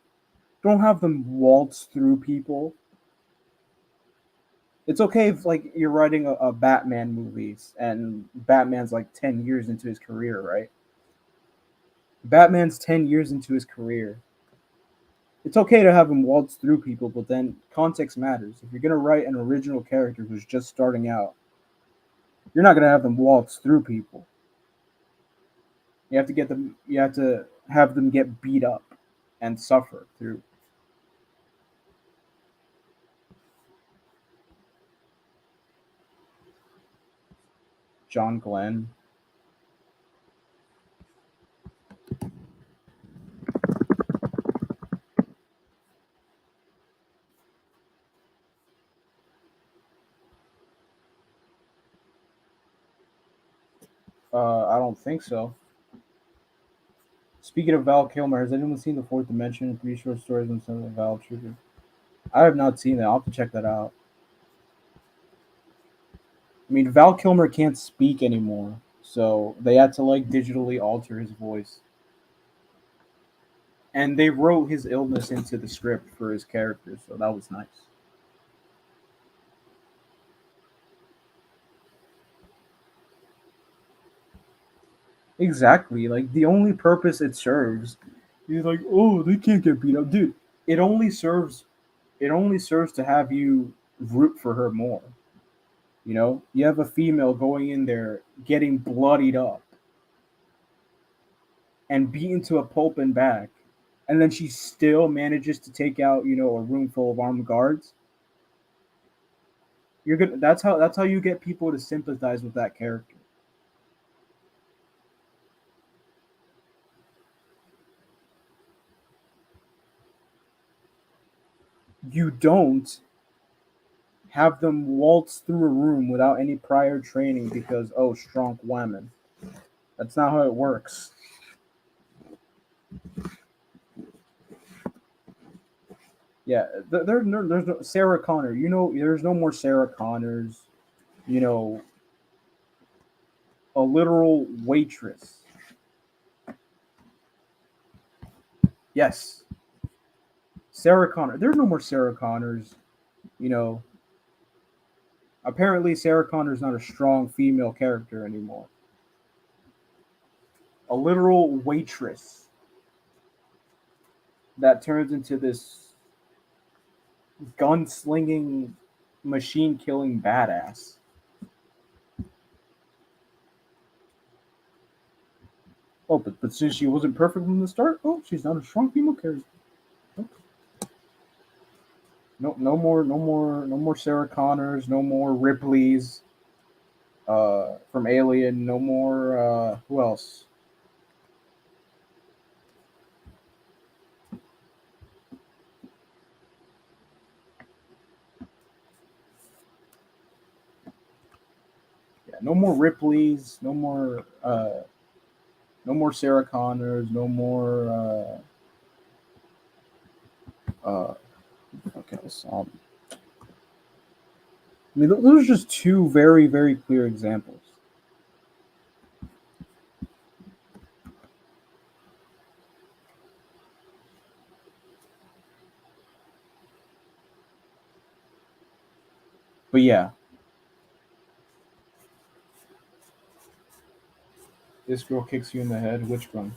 don't have them waltz through people. It's okay if like you're writing a Batman movies and Batman's like 10 years into his career, right? Batman's 10 years into his career. It's okay to have him waltz through people, but then context matters. If you're gonna write an original character who's just starting out, you're not gonna have them waltz through people. You have to get them. You have to have them get beat up and suffer through. John Glenn. I don't think so. Speaking of Val Kilmer, has anyone seen The Fourth Dimension? Three short stories on some of Val Trigger. I have not seen that. I'll have to check that out. I mean, Val Kilmer can't speak anymore, so they had to like digitally alter his voice, and they wrote his illness into the script for his character, so that was nice. Exactly. Like the only purpose it serves is like, oh, they can't get beat up, dude. It only serves. It only serves to have you root for her more. You have a female going in there getting bloodied up and beaten to a pulp and back, and then she still manages to take out, a room full of armed guards. You're gonna. That's how you get people to sympathize with that character. You don't have them waltz through a room without any prior training because strong women. That's not how it works. Yeah, there's no Sarah Connor. There's no more Sarah Connors. You know, a literal waitress. Yes, Sarah Connor. There's no more Sarah Connors. You know, apparently Sarah Connor's not a strong female character anymore. A literal waitress that turns into this gunslinging, machine killing badass. Oh, but since she wasn't perfect from the start, she's not a strong female character. Okay. No, no more Sarah Connors, no more Ripley's from Alien, no more. Who else? Yeah, no more Ripley's, no more Sarah Connors, no more. Okay, so, I mean, those are just two very, very clear examples. But yeah, this girl kicks you in the head. Which one?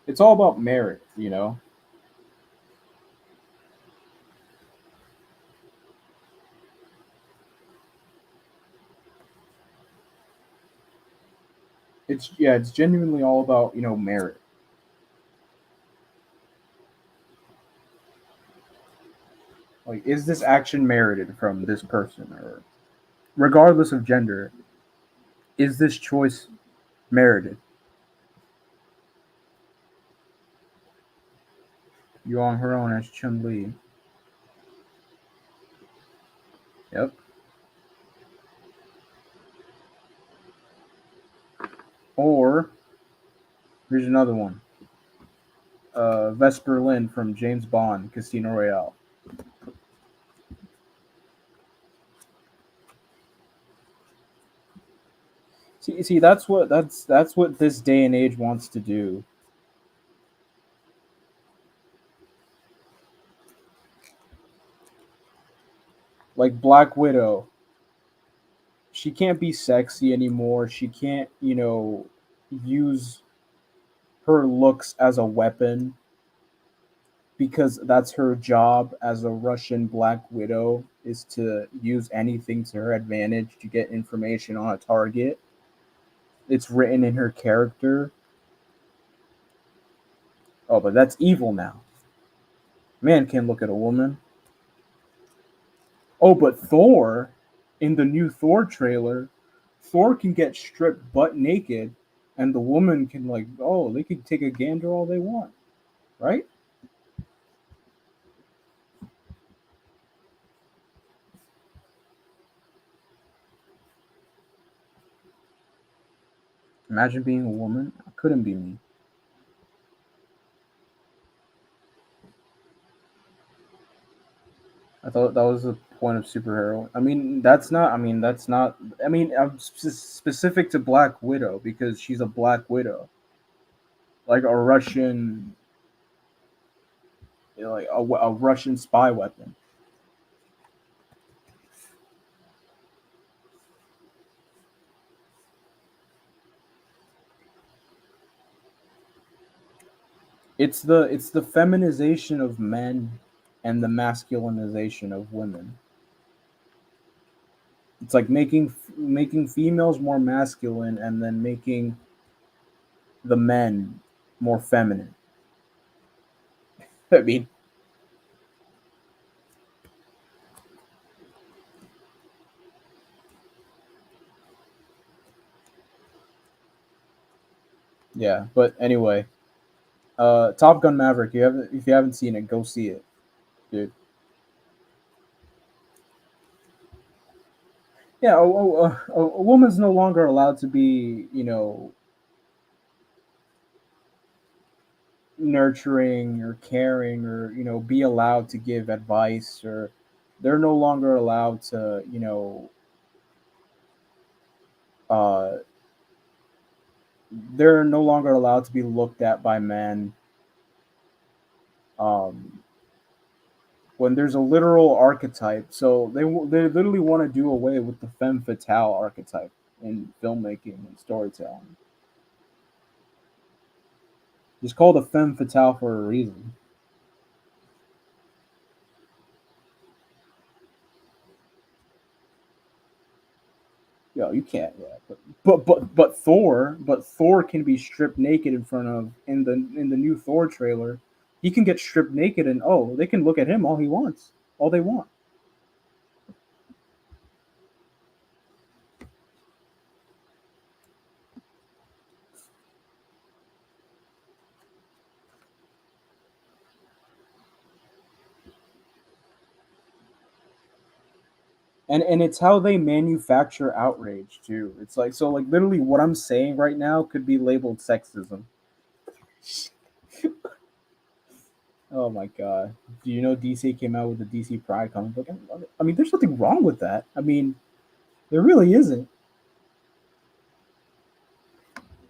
It's all about merit, you know. It's yeah, it's genuinely all about merit. Like, is this action merited from this person, or regardless of gender, is this choice merited? Yuan Heron as Chun Li. Yep. Or here's another one. Vesper Lynn from James Bond, Casino Royale. See, that's what this day and age wants to do. Like Black Widow, she can't be sexy anymore. She can't, use her looks as a weapon because that's her job as a Russian Black Widow is to use anything to her advantage to get information on a target. It's written in her character. Oh, but that's evil now. Man can't look at a woman. Oh, but Thor, in the new Thor trailer, Thor can get stripped butt naked, and the woman can they can take a gander all they want, right? Imagine being a woman. It couldn't be me. I thought that was the point of superhero. I mean, that's not. I mean, that's not. I mean, I'm specific to Black Widow because she's a Black Widow, like a Russian, like a Russian spy weapon. It's the feminization of men and the masculinization of women. It's like making females more masculine and then making the men more feminine. I mean, yeah. But anyway, Top Gun Maverick. If you haven't seen it, go see it, dude. Yeah, a woman's no longer allowed to be, nurturing or caring or be allowed to give advice or they're no longer allowed to uh they're no longer allowed to be looked at by men um when there's a literal archetype. So they literally want to do away with the femme fatale archetype in filmmaking and storytelling. It's called a femme fatale for a reason. Yo, you can't. Yeah, but Thor can be stripped naked in front of in the new Thor trailer. He can get stripped naked, and they can look at him all he wants, all they want. And it's how they manufacture outrage too. It's like so like literally what I'm saying right now could be labeled sexism. Oh my god! Do you know DC came out with the DC Pride comic book? I mean, there's nothing wrong with that. I mean, there really isn't.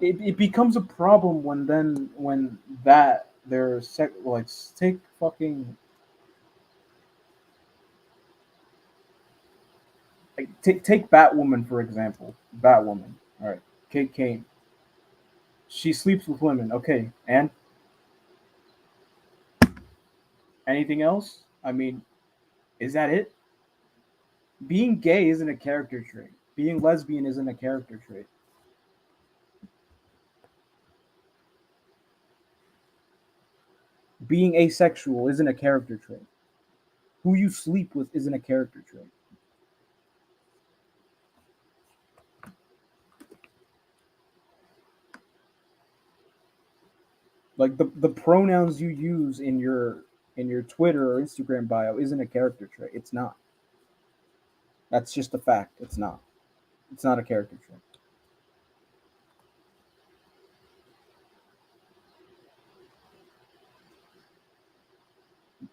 It becomes a problem when that their like take fucking Like, take Batwoman for example. Batwoman. All right, Kate Kane. She sleeps with women. Okay, and anything else? I mean, is that it? Being gay isn't a character trait. Being lesbian isn't a character trait. Being asexual isn't a character trait. Who you sleep with isn't a character trait. Like the pronouns you use in your Twitter or Instagram bio isn't a character trait. It's not. That's just a fact. It's not. It's not a character trait.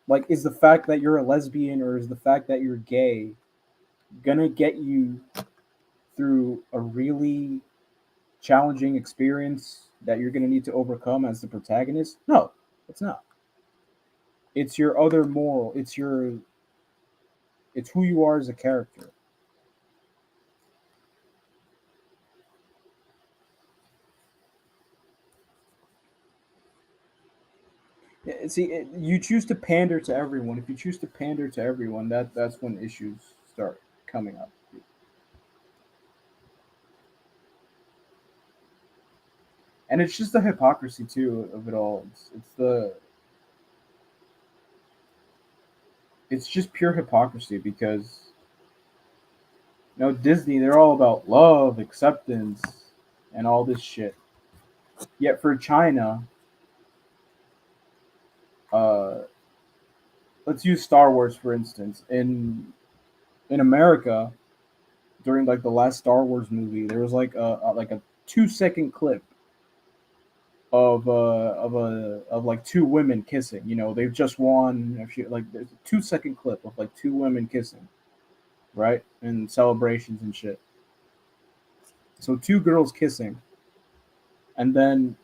Like, is the fact that you're a lesbian or is the fact that you're gay gonna get you through a really challenging experience that you're gonna need to overcome as the protagonist? No, it's not. It's your other moral. It's who you are as a character. See, you choose to pander to everyone. If you choose to pander to everyone, that's when issues start coming up. And it's just the hypocrisy too of it all. It's just pure hypocrisy because Disney, they're all about love, acceptance, and all this shit. Yet for China, uh, let's use Star Wars for instance. In America, during like the last Star Wars movie, there was like a 2 second clip of like two women kissing. They've just won. Like there's a 2 second clip of like two women kissing, right, and celebrations and shit. So two girls kissing, and then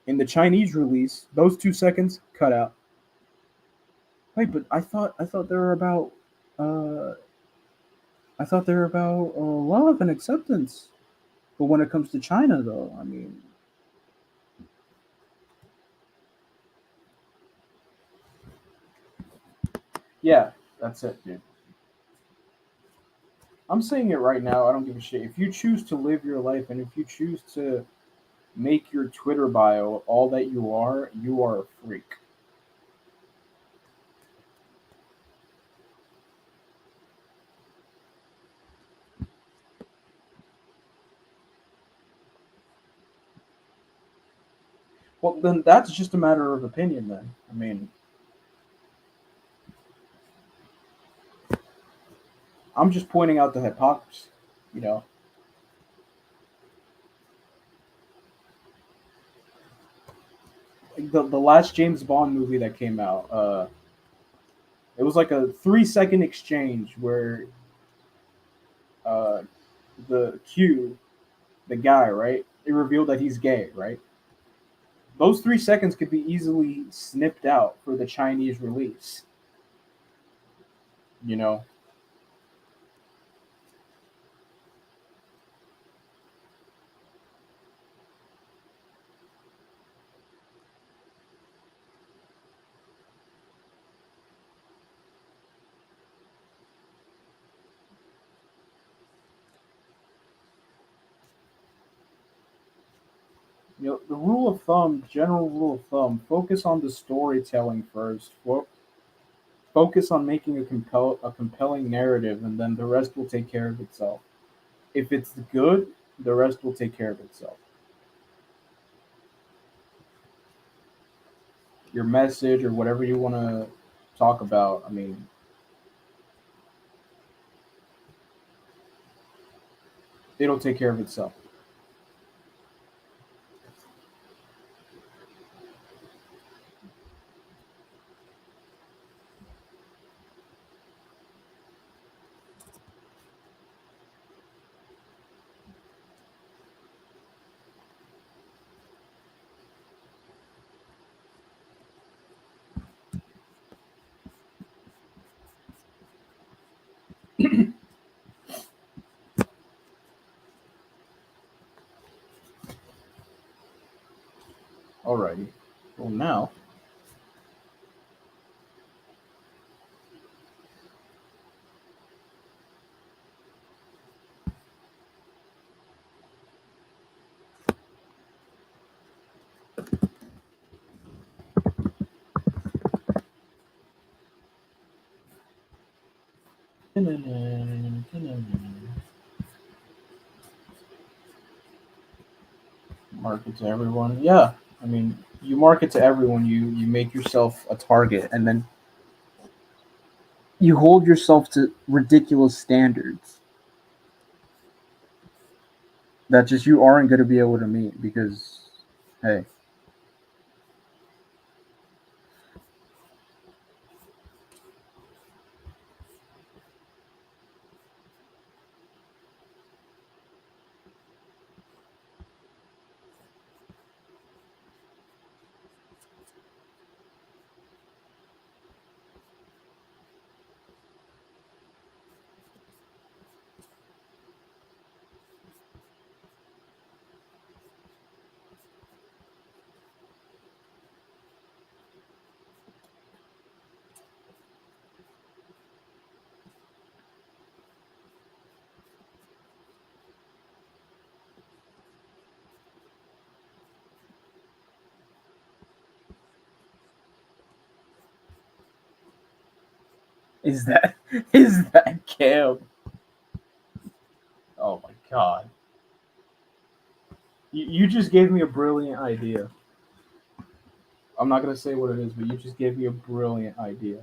in the Chinese release, those 2 seconds cut out. Wait, but I thought they were about uh love and acceptance. But when it comes to China, though, I mean, yeah, that's it, dude. I'm saying it right now. I don't give a shit. If you choose to live your life and if you choose to make your Twitter bio all that you are a freak. Well, then that's just a matter of opinion. Then I mean, I'm just pointing out the hypocrisy. You know, the last James Bond movie that came out. It was like a 3 second exchange where uh, the Q, the guy, right, it revealed that he's gay, right? Those 3 seconds could be easily snipped out for the Chinese release. You know, the rule of thumb, general rule of thumb, focus on the storytelling first. Focus on making a compelling narrative, and then the rest will take care of itself. If it's good, the rest will take care of itself. Your message or whatever you want to talk about, I mean, it'll take care of itself. Alrighty. Well, now, market to everyone. Yeah, I mean, you market to everyone. You make yourself a target, and then you hold yourself to ridiculous standards that just you aren't going to be able to meet because, hey, is that is that Cam? Oh my god. You just gave me a brilliant idea. I'm not gonna say what it is, but you just gave me a brilliant idea.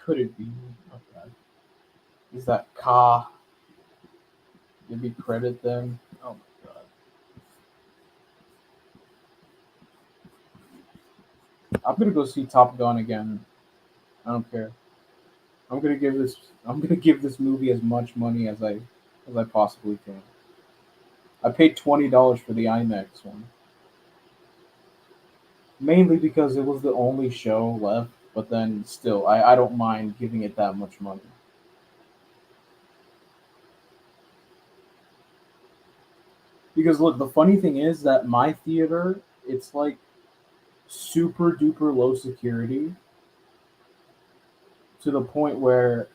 Could it be? Okay. Is that Ka? Did we credit them? Oh my god. I'm gonna go see Top Gun again. I don't care. I'm gonna give this. I'm gonna give this movie as much money as I possibly can. I paid $20 for the IMAX one, mainly because it was the only show left. But then still, I don't mind giving it that much money. Because look, the funny thing is that my theater, it's like super duper low security to the point where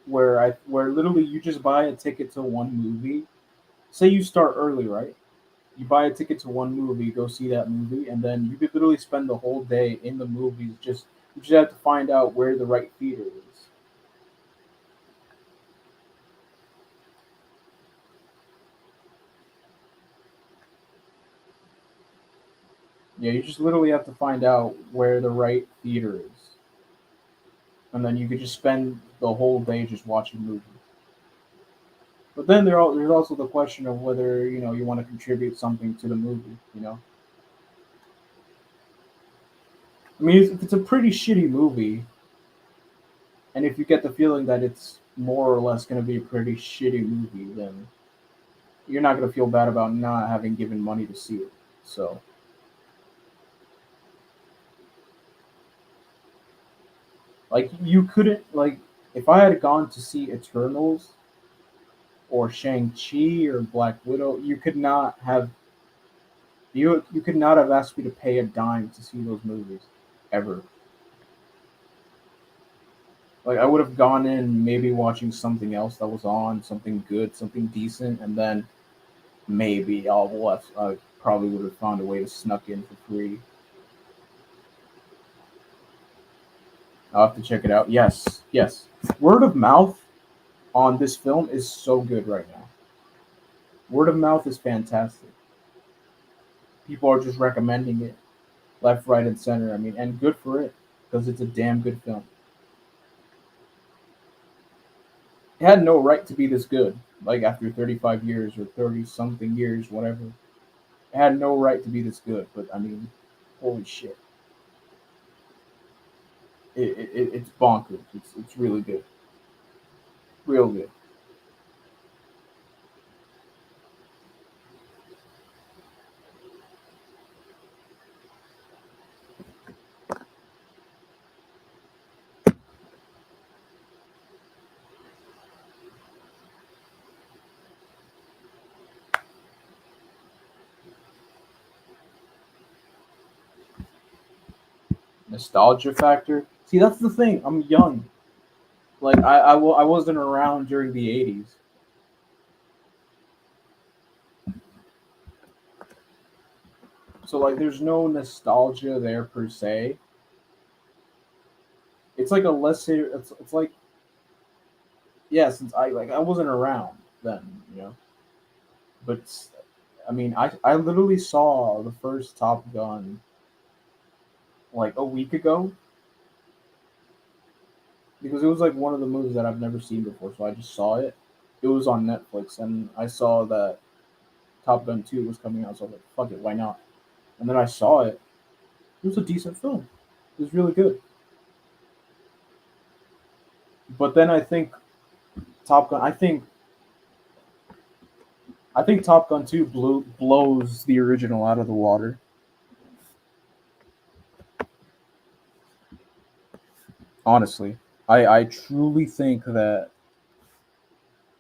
literally you just buy a ticket to one movie. Say you start early, right? You buy a ticket to one movie, go see that movie, and then you could literally spend the whole day in the movies. Just you just have to find out where the right theater is. Yeah, you just literally have to find out where the right theater is, and then you could just spend the whole day just watching movies. But then there's also the question of whether you want to contribute something to the movie. I mean, if it's a pretty shitty movie, and if you get the feeling that it's more or less going to be a pretty shitty movie, then you're not going to feel bad about not having given money to see it. So, like, you couldn't like if I had gone to see Eternals or Shang Chi or Black Widow, you could not have asked me to pay a dime to see those movies ever. Like, I would have gone in maybe watching something else that was on, something good, something decent, and then maybe I probably would have found a way to snuck in for free. I'll have to check it out. Yes, yes. Word of mouth on this film is so good right now. Word of mouth is fantastic. People are just recommending it left, right, and center. I mean, and good for it because it's a damn good film. It had no right to be this good. Like after 35 years or 30 something years, whatever. It had no right to be this good, but I mean, holy shit, it's bonkers. It's really good, real good. Nostalgia factor. See, that's the thing. I'm young. Like I wasn't around during the '80s, so like there's no nostalgia there per se. It's like a lesser. It's like yeah, since I wasn't around then, you know. But I mean, I literally saw the first Top Gun like a week ago because it was like one of the movies that I've never seen before, so I just saw it. It was on Netflix, and I saw that Top Gun 2 was coming out, so I was like, fuck it, why not? And then I saw it. It was a decent film. It was really good. But then Top Gun. I think Top Gun 2 blows the original out of the water. Honestly, I truly think that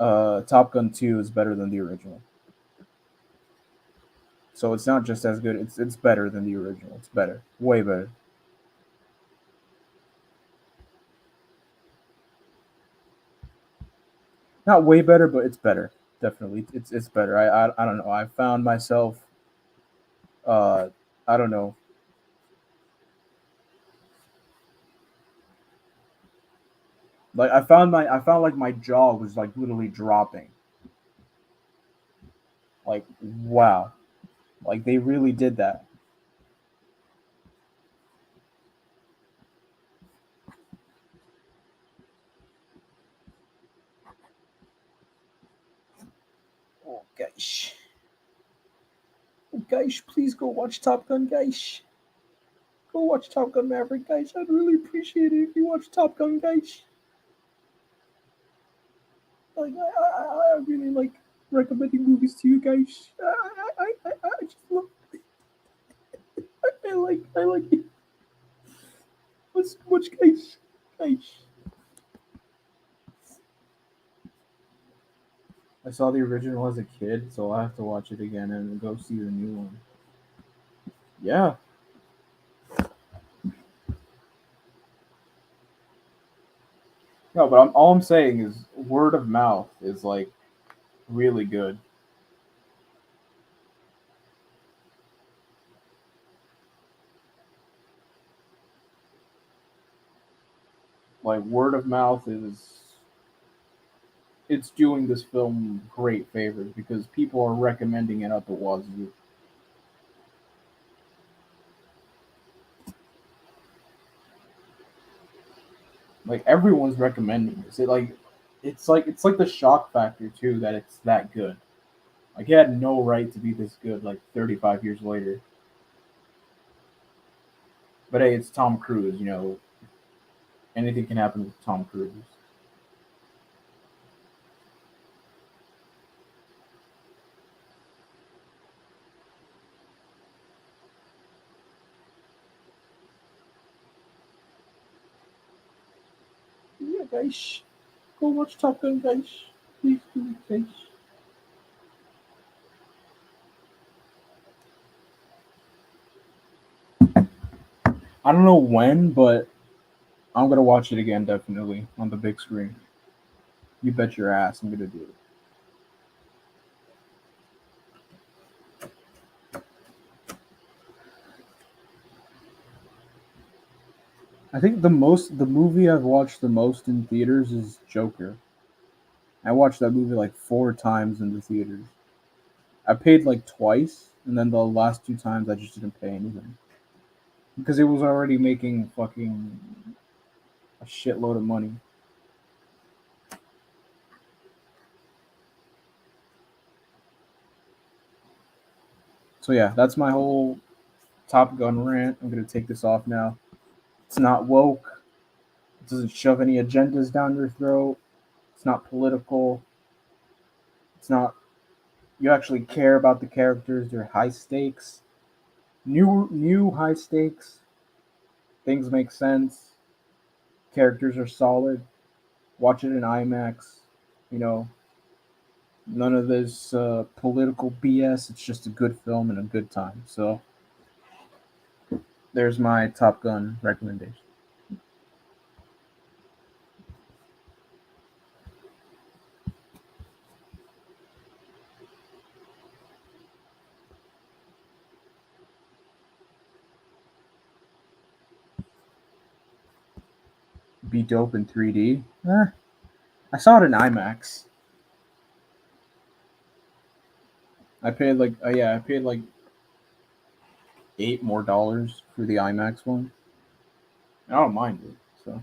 Top Gun 2 is better than the original. So it's not just as good. It's better than the original. It's better, way better. Not way better, but it's better. Definitely, it's better. I don't know. I found myself. Uh, I don't know. Like I found like my jaw was like literally dropping. Like wow, like they really did that. Oh gosh, oh guys, please go watch Top Gun, guys. Go watch Top Gun Maverick, guys. I'd really appreciate it if you watch Top Gun, guys. Like I really like recommending movies to you guys. I just love. I like it so much, guys. Guys. I saw the original as a kid, so I'll have to watch it again and go see the new one. Yeah. No, but all I'm saying is word of mouth is like really good. Like word of mouth is it's doing this film great favors because people are recommending it up the wazoo. Like everyone's recommending this. It's like the shock factor too that it's that good. Like it had no right to be this good like 35 years later. But hey, it's Tom Cruise, you know, anything can happen with Tom Cruise. Yeah, guys, go watch Top Gun, guys. Please do, guys. I don't know when, but I'm gonna watch it again definitely on the big screen. You bet your ass I'm gonna do it. I think the movie I've watched the most in theaters is Joker. I watched that movie like 4 times in the theaters. I paid like twice, and then the last 2 times I just didn't pay anything because it was already making fucking a shitload of money. So yeah, that's my whole Top Gun rant. I'm gonna take this off now. It's not woke. It doesn't shove any agendas down your throat. It's not political. It's not. You actually care about the characters. They're high stakes. New high stakes. Things make sense. Characters are solid. Watch it in IMAX. You know, none of this political BS. It's just a good film and a good time. So there's my Top Gun recommendation. Be dope in 3D. I saw it in IMAX. I paid like $8 more for the IMAX one. I don't mind it. So,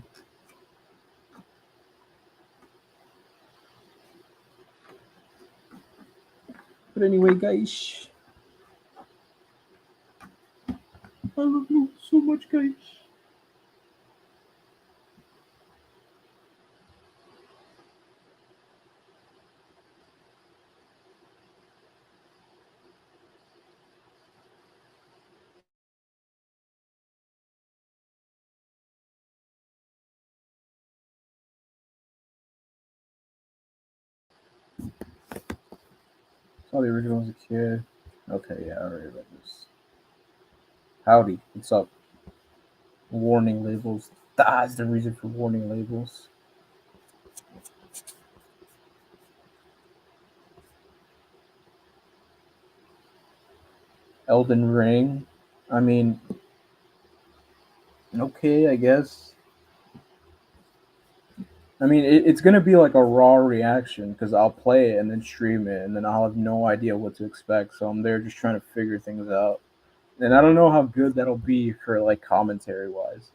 but anyway, guys, I love you so much, guys. Saw the original as a kid. Okay, yeah, I already read this. Howdy, what's up? Warning labels. That's the reason for warning labels. Elden Ring. I mean, okay, I guess. I mean, it's gonna be like a raw reaction because I'll play it and then stream it, and then I'll have no idea what to expect. So I'm there just trying to figure things out, and I don't know how good that'll be for like commentary wise.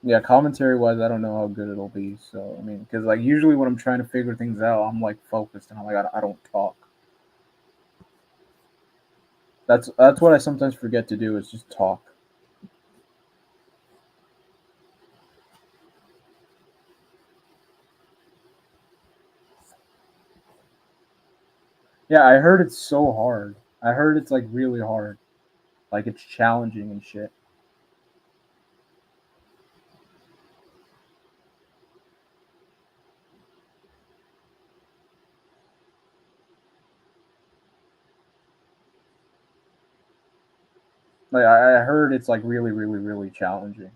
Yeah, commentary wise, I don't know how good it'll be. So I mean, because like usually when I'm trying to figure things out, I'm like focused and I'm like I don't talk. That's what I sometimes forget to do is just talk. Yeah, I heard it's so hard. I heard it's like really hard. Like it's challenging and shit. Like I heard it's like really, really, really challenging.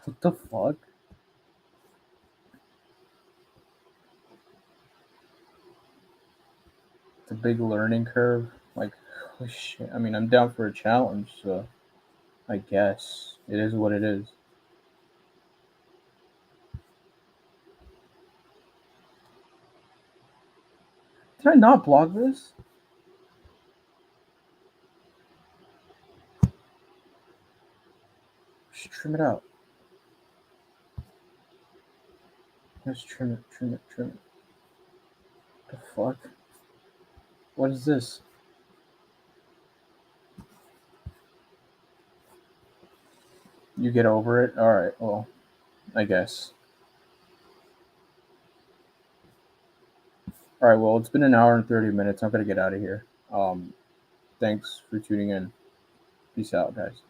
What the fuck? It's a big learning curve. Like, holy shit. I mean, I'm down for a challenge, so I guess it is what it is. Did I not block this? Just trim it out. Just trim it, trim it, trim it. The fuck? What is this? You get over it? Alright, well, I guess. Alright, well, it's been an hour and 30 minutes. I'm gonna get out of here. Thanks for tuning in. Peace out, guys.